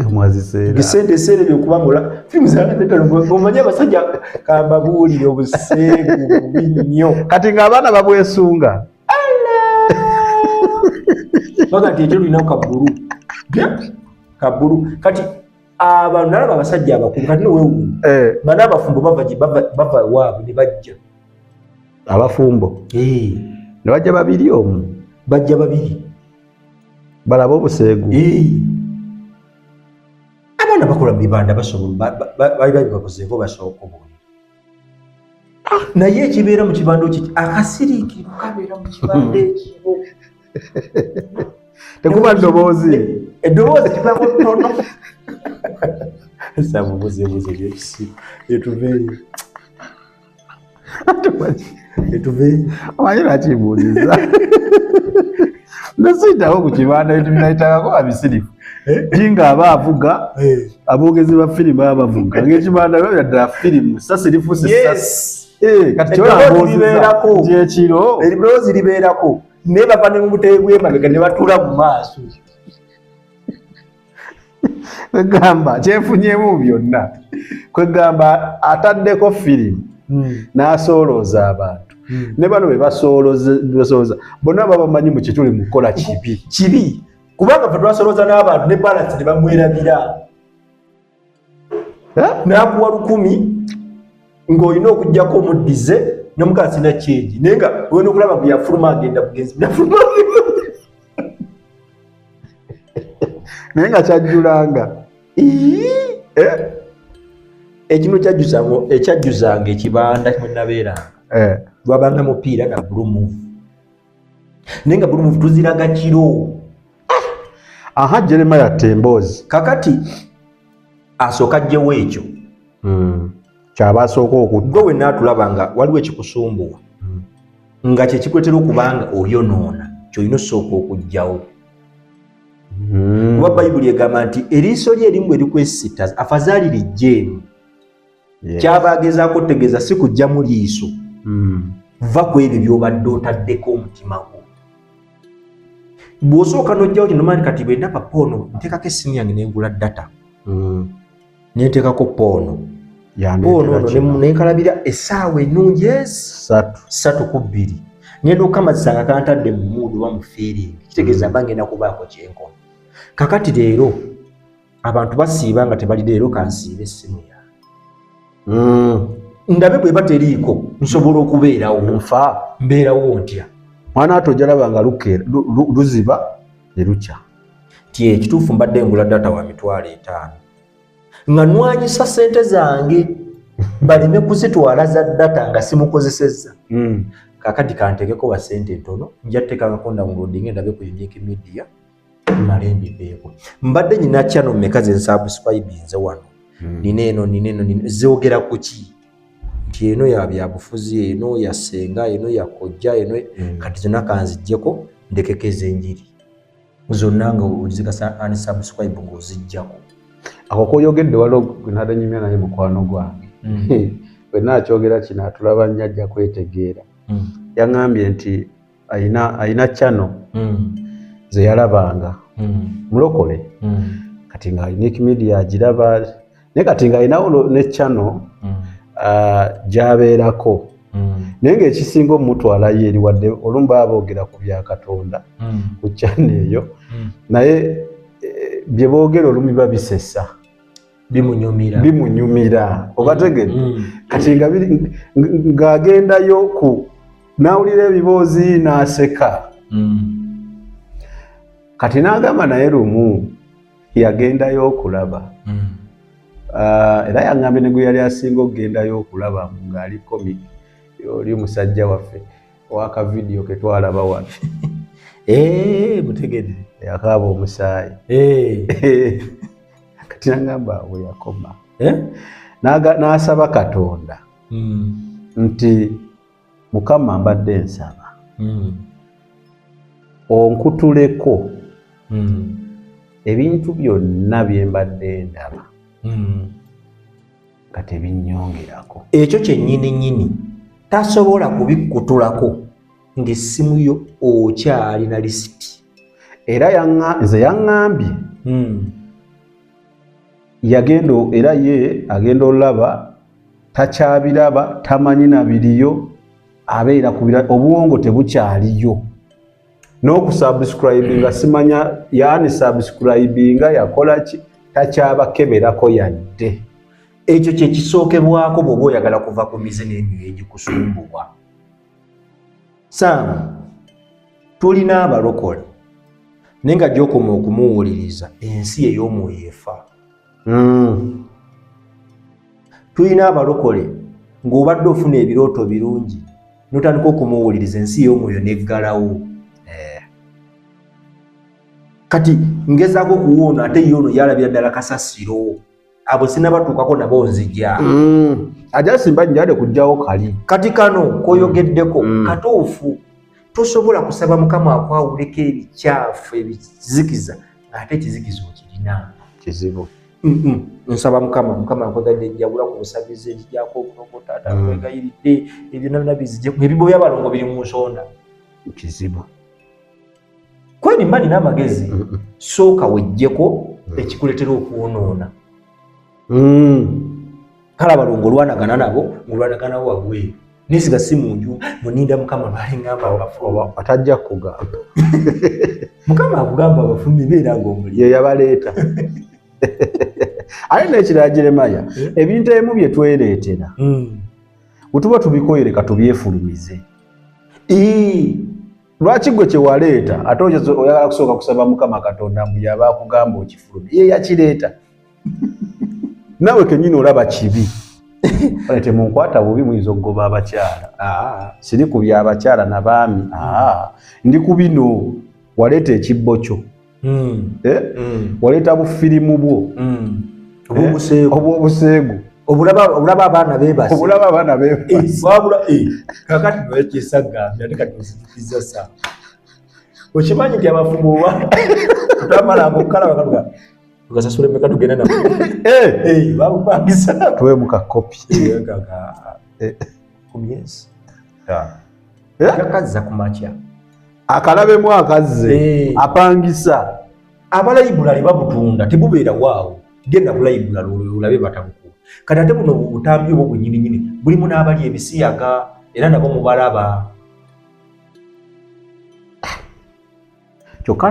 mwaziseera gisente seere byokubangula filimu zabanga omanyi abasajja kambabuulire obuseegu bubi nnyo kati ng'abaana babwesunga baga nti ekyo tulinaku kabulu kati abantu nalaba abasajja abakulu kati nowewu nga n'abafumbo bava waabwe ne bajja abafumbo ne bajja babiri omu bajja babiri balaba obuseegu abaana bakola mubibanda basobola bali bakozeeko basooka obuli naye ekibeera mu kibanda kiti akasiriikiro kabeera mu kibanda ekibo tekuba eddoboozi kibako ttono samubuzebuze byekisibo etuveeyo amanyi nakibuuliza nasiyitawo ku kibanda etuminayitagako abisirifu jinga aba avuga aboogezi ba firimu baba bavuga ng'ekibanda byaddala firimu sasirifu kati kyolaboziberako gyekiro eridoozi libeerako naye bava ne mu buteegu emabega ne batuula mu maaso kwegamba kyefunyemu byonna kwegamba ataddeko firimu n'asoolooza abantu ne bano be basoolooza bonna baba bamanyi mu kituli mu kukola kibi kubanga fe twasolooza n'abantu ne balansi ne bamwerabira n'akuwa 10 ng'olina okugjako omuddize n'omukazi sina kyenji naye nga olina okulaba bwe yafuluma agenda bugenzi naye nga kyajjulanga ekino ekyajjuzanga ekibanda mwe nabeeranga lwabanga mupiira na blue move naye nga blue move tuziraga kiro Jeremiah Temboozi kakati asooka ajjewo ekyo kyaba asooka okudda gwe we naatulabanga waliwo ekikusumbuwa nga kyekikuletera okubanga olyonoona kyolina osooka okugjawo kuba bayibuli egamba nti eriiso lye erimu erikwesita afazaalira ejjeemu kyabagezaako otegeeza si kujja mu liiso va ku ebyo by'obadde otaddeko omutima gwo bw'osooka n'ojjawo kino mani kati bwe ndaba poono nteekako essimu yange nengula data nenteekako poono ono nenkalabira essaawa ennungi 3 ngenda okukamazisanga kantadde mu muudu oba mu feeringi kitegeeza mba ngenda kubaako kyenkono kakati leero abantu basiiba nga tebali leero kansiiba essimu yange ndabe bwe bateriiko nsobola okubeerawo mbeerawo ntya mwana ato jalabanga luziba ne lukya ti ekituufu mbadde ngula data wa 5,000 nga nwanyisa sente zange baleme kuzitwala za data nga simukozesezza kakati kantegeko wa sente ntono njatekangako ndawunloadinga ndabe ku Unique Media male mbibeeko mbadde nyina channel mmeka ze nsubscribe nze wano nino zoogera ku ki nti eno ya byabufuzi eno ya senga eno ya kojja eno kati zonna kanzijjeko ndekekeze enjiri zonna nga ozigasa unsubscribe ng'ozijjako ako koyogedde waliwo nadanyumya naye mukwano gwange bwe naakyogera kino atulaba nnyo ajja kwetegeera yaŋŋambye nti ayina channel ze yalabanga mulokole kati nga Unique Media agiraba naye kati nga ayinawo ne channel gyabeerako naye ng'ekisinga omutwalayo eri wadde olumu baba boogera ku bya Katonda ku channel eyo naye bye boogera olumu biba bisesa bimunyumira obategedde kati ng'agendayo ku n'awulira ebiboozi n'aseka kati n'agamba naye lumu yagendayo okulaba era yaŋŋambye ne gwe yali asinga okugendayo okulaba ng'ali comic oli musajja waffe owaka vidiyo ke twalaba wano Mutegedde. Yakaaba omusaayi. Kati nagamba we yakoma. N'asaba Katonda nti Mukama mbadde nsaba onkutuleko ebintu byonna bye mbadde ndaba nga tebinnyongerako. Ekyo kyennyini tasobola kubikutulako ng'essimu yo okyalina lisiti. Era nze yaŋŋambye yagenda era ye agenda olaba takyabiraba tamanyi na biriyo abeera kubira obuwongo tebukyaliyo n'okusubscribinga simanya yaani subscribinga yakola ki takyabakeberako yadde. Ekyo kye kisookebwako bw'oba oyagala kuva ku mize n'emyoyo egikusumbuwa. Sam, tulina abalokole naye nga gy'okoma okumuwuliriza ensi ey'omwoyo efa. Tulina abalokole ng'obadde ofuna ebirooto birungi n'otandika okumuwuliriza ensi ey'omwoyo n'eggalawo. Kati ngezaako okuwona ate ye ono yalabira ddala kasasiro abo sinabatuukako nabo nzija. Ajja simba njale kujjawo kali. Kati kano koyogeddeko katuufu. Tosobola kusaba Mukama akwawuleko ebikyafu ebizikiza ate ekizikiza okirina. Kizibu. Nsaba Mukama akwegadde enjawula ku busabizi ekijjako obulogo taata akwegayiridde ebyo byonna bizije ebibo by'abalongo biri mu nsonda. Kizibu. Kwani mali n'amagezi sooka wejjeko ekikuletera okwonoona. Kale abalongo olwanagana nabo olwanagana wabweru nesiga si mu nju muninda Mukama balingamba abafuba atajja kugamba. Mukama akugamba abafumbi beera ng'omuli ye yabaleeta. Aye n'ekirala Jeremiah ebintu ebimu bye twereetera bwe tuba tubikoyereka tubyefulumize. Lwaki gwe kye waleeta ate oyagala kusooka kusaba Mukama Katonda mbu yaba akugamba okifulumye ye yakireeta. Nawe kenyini olaba kibi. Balete munkwata bubi muyinza okugoba abakyala. Siri ku by'abakyala n'abaami. Ndi ku bino waleeta ekibbo kyo. Waleeta bufirimu bwo. Obw'obuseegu. Obulaba abaana beebase. Obulaba abaana beebase. Kakati nwekyesagambya ate kati osizikiza saa. Okimanyi nti abafumbo oba tutamalanga okukala bakatuga tugasasula emeka tugenda nabo. Babupangisa. Tuwe mukakopi. Ku myezi. Akazza ku makya. Akalabemu akazze. Apangisa. Abalayibulali babutunda tebubeera waawo. Genda bulayibulali olabe batabuku. Kati ate buno obutambi obwo bwennyininyini bulimu n'abali ebisiyaga era nabo mubalaba.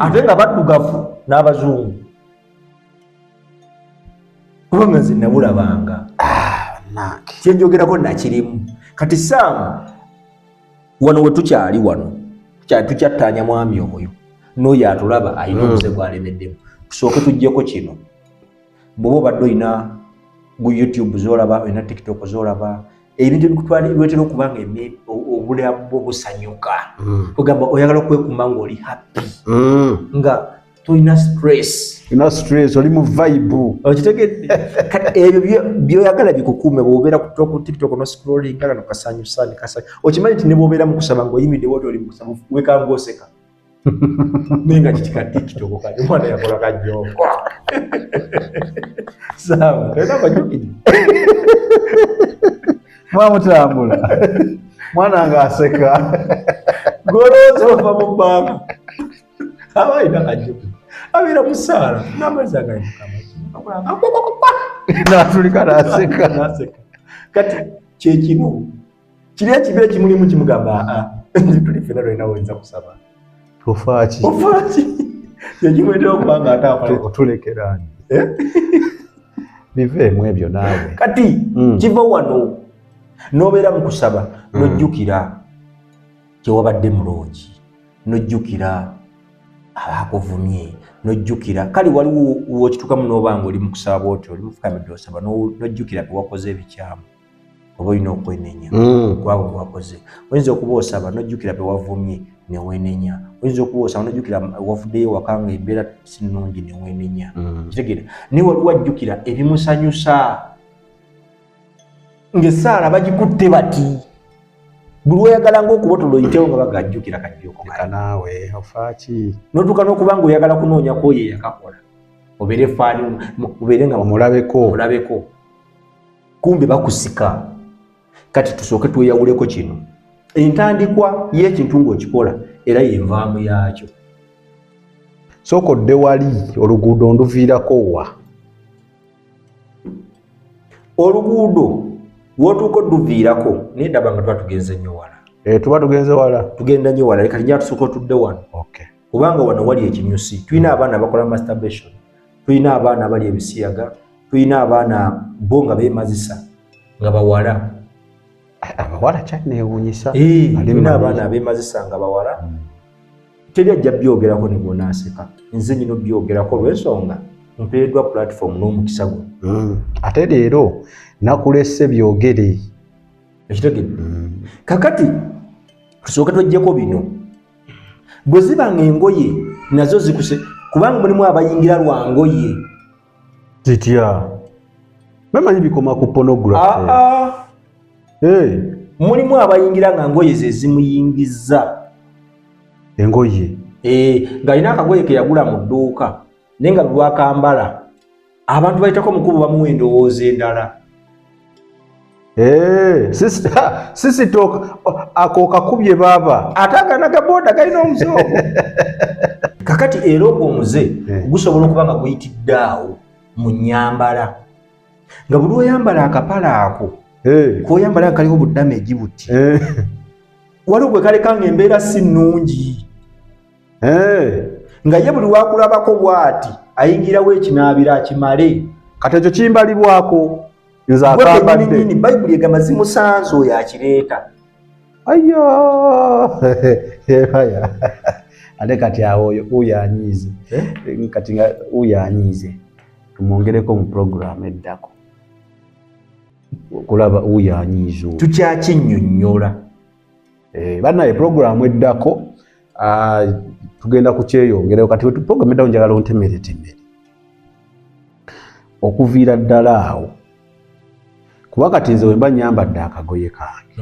Ate nga baddugavu n'abazungu. Kubanga nze nabulabanga. Kyenjogerako nakirimu. Kati Sam wano we tukyali wano tukyattaanya mwami oyo n'oyo atulaba alina omuze gwalemeddemu. Tusooke tuggyeko kino. Bw'oba obadde olina gu YouTube z'olaba olina TikTok z'olaba ebintu ebikutwalira okuba nga obulamu bwo busanyuka. Ogamba oyagala kwekuma ng'oli happy nga tolina stress. Oli mu vibe. Okitegedde. Kati ebyo by'oyagala bikukuume bw'obeera ku TikTok no scrolling nga nokasanyusa nekasanya. Okimanyi nti ne bw'obeera mu kusaba ng'oyimidde woti oli mu kusaba wekanga ng'oseka. Naye nga kiki ka TikTok kati omwana yakola kajjoko. Sawa, tolina kajjukidde. Mwamutambula. Mwana ng'aseka. Golooza ova mu bbanga. Aba alina kajjukidde. Abeera mu ssaala n'amazzi agayimuka n'atulika n'aseka. Kati kyekino kiri ekibira kimulimu kimugamba tuli ffenna tolina wenza kusaba. Ofaaki. Kyekimwetera okuba nga ate otulekerani. Biveemu ebyo naawe. Kati kiva wano n'obeera mu kusaba n'ojjukira kyewabadde mulungi n'ojjukira abakuvumye n'ojjukira kale waliwo wokitukamu n'obanga oli mu kusaba bwoti oli mufukamidde osaba n'ojjukira bewakoze ebikyamu oba olina okwenenya kwabo bewakoze oyinza okuba osaba n'ojjukira bewavumye neweenenya oyinza okuwosa onojjukira wavuddeyo waka nga embeera si nnungi neweenenya kitegeera naye wali wajjukira ebimusanyusa ng'essaala bagikutte bati buli oyagala ng'okubotola oyitewo nga bagajjukira kajjoko naawe ofaaki n'otuuka n'okuba ng'oyagala kunoonya kwoyo eyakakola obeere faani obeere nga omulabeko kumbe bakusika kati tusooke tweyawuleko kino entandikwa y'ekintu ng'okikola era yenvaamu yaakyo sooka odde wali oluguudo nduviirako wa oluguudo wootuuka odduviirako naye ddaba nga tuba tugenze nnyo wala tuba tugenze wala tugenda nnyo wala leka njaa tusooka otudde wano kubanga wano wali ekinyusi tulina abaana abakola masturbation tulina abaana abali ebisiyaga tulina abaana bo nga beemazisa nga bawala abawala kyanneewuunyisa tulina abaana abeemazisa nga bawala teri ajja byogerako ne bwonaaseka nze nyina byogerako olw'ensonga mpeereddwa platform n'omukisa gwo ate leero nakulese byogere ekitegedde kakati tusooke tweggyeko bino bwe zibanga engoye nazo zikuse kubanga mulimu abayingira lwa ngoye zitya bamanyi bikoma ku pornography mulimu abayingira nga ngoye ze zimuyingiza engoye ng'alina akagoye ke yagula mu dduuka naye nga lwakambala abantu bayitako mukubu bamuwa endowooza endala sisitoka ako kakubye baaba ate aganaga booda galina omuzoogo kakati era ogwo omuze gusobola okuba nga guyitidde awo mu nnyambala nga buli oyambala akapala ako koyambala nga kaliho buddameji buti waliwo gwe kaleka nga embeera si nnungi nga ye buli wakulabako bw'ati ayingirawo ekinaabiro akimale kati ekyo kimbalibwako nini bayibuli egamba zimusanze oyo akireeta ate kati awo oyo anyiize kati nga oyo anyiize tumwongereko mu programu eddako okulaba oyo anyiize tukyakinnyonnyola bannaye programu eddako tugenda kukyeyongereko kati programu eddako njagala ontemeretemere okuviira ddala awo kuba kati nze wemba nyambadde akagoye kange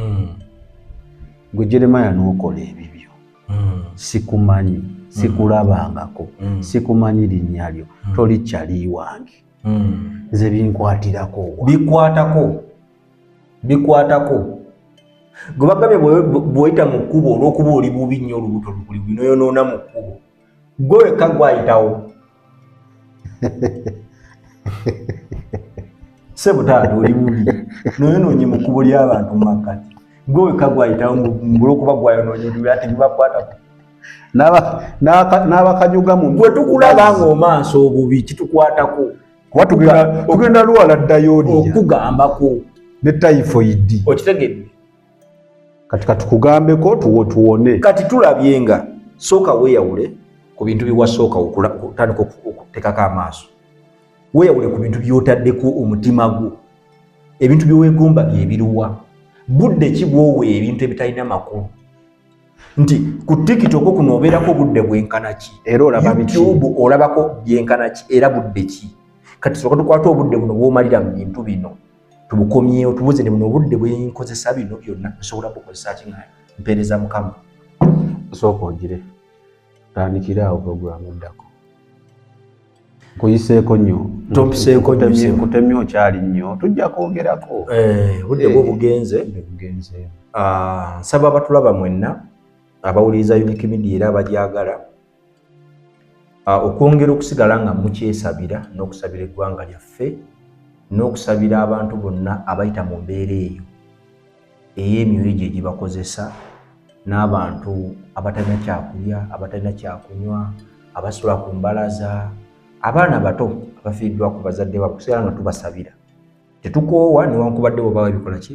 gwe Jeremiah n'okola ebibyo sikumanyi sikulabangako sikumanyi linnya lyo toli kyali wange nze binkwatirako bikwatako gwe bagambye bw'oyita mu kkubo olw'okuba oli bubi nnyo olubuto lukuli binoyonoona mu kkubo gwe wekka gwayitawo sebutaata oli bubi noyonoonye mu kkubo ly'abantu mu makkati gwe wekka gwayitawo olw'okuba gwayonoonye ate bibakwatako n'abakanyuga mu bwe tukulaba ng'omaaso obubi kitukwatako kuba tugenda luwala ddayooniya okugambako ne typhoid okitegedde kati katukugambeko tuwone kati tulabye nga sooka weeyawule ku bintu biwasooka okutandika okuteekako amaaso weeyawule ku bintu by'otaddeko omutima gwo ebintu byeweegomba byebiruwa budde ki bwowe ebintu ebitalina makulu nti ku TikTok kuno obeerako budde bwenkana ki era olaba YouTube olabako byenkana ki era budde ki kati sooka tukwate obudde buno bw'omalira mu bintu bino tubukomyewo tubuze ne buno obudde bwenkozesa bino byonna nsobola kukozesa ki nga mpeereza Mukama sooka ogire tandikira awo programu eddako kuyiseeko nnyo tompiseeko nnyo kutemye okyali nnyo tujja kwogerako budde bwo bugenze nsaba abatulaba mwenna abawuliriza Unique Media era abagyagala okwongera okusigala nga mukyesabira n'okusabira eggwanga lyaffe n'okusabira abantu bonna abayita mu mbeera eyo ey'emyoyo gye gibakozesa n'abantu abatalina kyakulya abatalina kyakunywa abasula ku mbalaza abaana bato abafiiriddwa ku bazadde baabwe kusigala nga tubasabira tetukoowa newankubadde bwe baba ebikola ki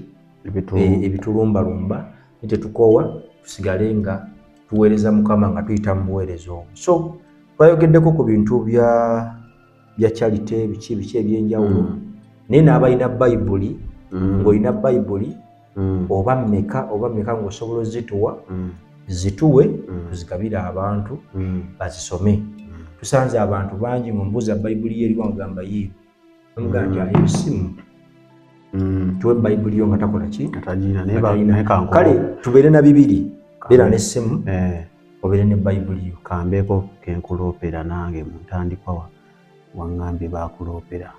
ebitulumbalumba tetukoowa tusigale nga tuweereza Mukama nga tuyita mu buweereza obwo so twayogeddeko ku bintu bya charity biki ebyenjawulo naye n'abalina bayibuli ng'olina bayibuli oba mmeka ng'osobola ozituwa zituwe tuzigabire abantu bazisome. Tusanze abantu bangi mu mbuza Bayibuli eri wangamba yiyo omuganda ayisimu tuwe Bayibuli yo nga takola ki atajina ne kanko kale tubere na bibiri bera ne simu obere ne Bayibuli yo kambeko kenkulopera nange mutandikwa wangambye bakulopera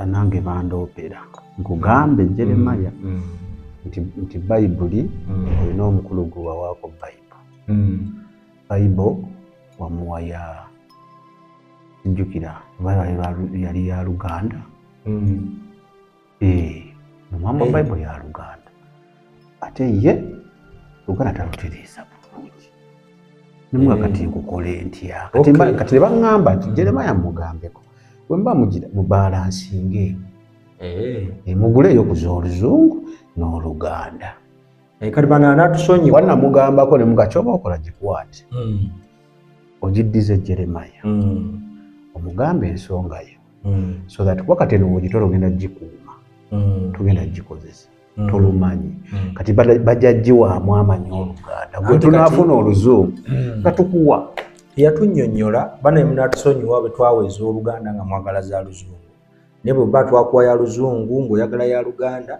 nange bandopera nkugambe Jeremiah nti Bayibuli olina omukulu gwa wako Bible wamuwaya njukira yali ya Luganda mumamba Bible ya Luganda ate ye Luganda talutereza bulungi nimwe kati nkukole ntya kati bangamba nti Jeremiah mugambeko wemba mugira mubalansinge mugule yo kuza Oluzungu n'Oluganda kati bana natusonyi wana mugambako ne mugachoba okola gikwate ojidize Jeremiah omugambe ensonga yo so that wakati no wojitoro genda jikuuma tugenda jikozesa tolumanyi kati bajajjiwa amanyi Oluganda gwe tunafuna Oluzungu katukuwa yatunnyonnyola bana munatusonyiwa bwe twaweza Oluganda nga mwagala za Luzungu ne bwe batwakuwa ya Luzungu ng'oyagala ya Luganda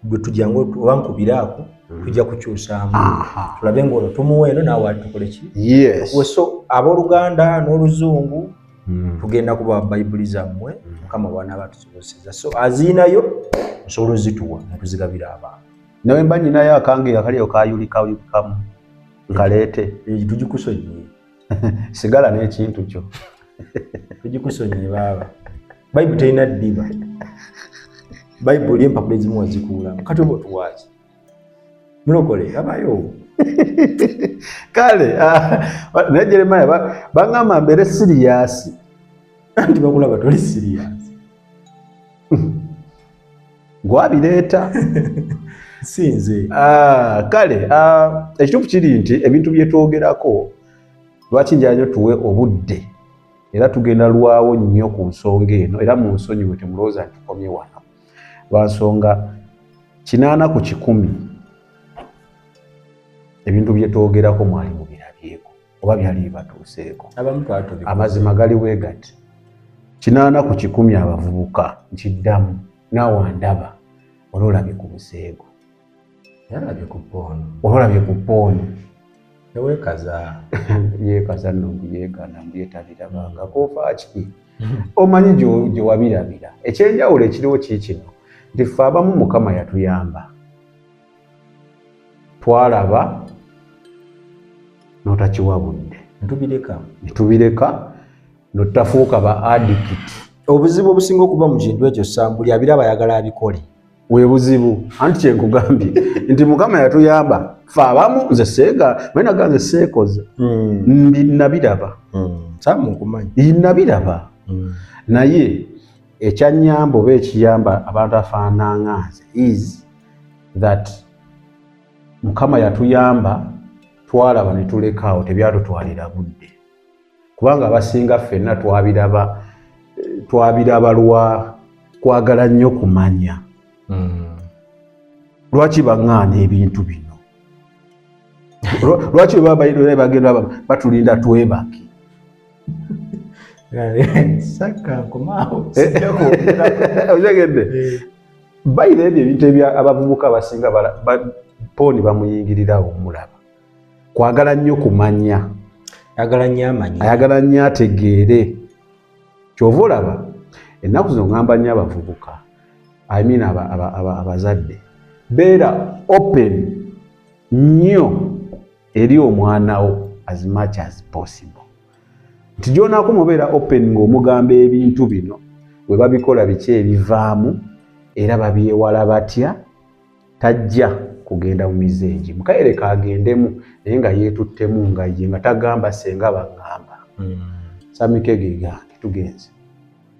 gwe tujjangu obankubiraako tujja kukyusaamu tulabe ng'olwo tumuwa eno naawe atukole ki so ab'Oluganda n'Oluzungu tugenda kuba Bayibuli zammwe Mukama bwana batusobozesa so aziinayo nsobola ozituwa netuzigabira abantu nawe mba nyinayo akange akaliyo kayulikamu nkaleete tugikusonyiye sigala n'ekintu kyo tugikusonyiye baaba Bayibuli terina ddiba Bayibuli empapula ezimu wazikuulamu kati oba otuwaaki mulokole abayo kale naye Jeremiah bangamba mbere siriyasi nti bakulaba toli siriyasi gwabireeta sinze kale ekituufu kiri nti ebintu byetwogerako lwaki njanyo tuwe obudde era tugenda lwawo nnyo ku nsonga eno era mu nsonyi bwe temulowooza nti tukomye wano lwansonga 8 ebintu byetwogerako mwali mubirabyeko oba byali bibatuuseeko amazima gali weegati 8 abavubuka nkiddamu naawe ndaba ololabye ku buseego ololabye ku pooni ewekaza yeekaza nonguyegana mbyetabirabangako faaki omanyi gye wabirabira ekyenjawulo ekiriwo kiikino nti ffe abamu Mukama yatuyamba twalaba notakiwa budde netubireka notafuuka ba addict obuzibu obusinga okuba mu kintu ekyo Sambuli abiraba ayagala abikole we buzibu anti kyenkugambye nti Mukama yatuyamba ffe abamu nze seega naga nze seekoze nabiraba samunkumanyi nabiraba naye ekyanyamba oba ekiyamba abantu afaananga nze is that Mukama yatuyamba twalaba ne tulekaawo tebyatutwalira budde kubanga abasinga ffenna twabiraba lwa kwagala nnyo kumanya lwaki baŋŋaana ebintu bino lwaki bagenda batulinda twebake ozegedde bayira ebyo ebintu abavubuka abasinga pooni bamuyingirirawo omulaba kwagala nnyo kumanya ayagala nnyo ategeere kyova olaba ennaku zino ŋŋamba nnyo abavubuka abazadde beera open nnyo eri omwanawo as much as possible nti gyonaako mubeera open ng'omugamba ebintu bino bwe babikola biki ebivaamu era babyewala batya tajja kugenda mu mizengi mukayereka agendemu naye nga yeetuttemu nga ye nga tagamba senga baŋŋamba Samike ge gange tugenze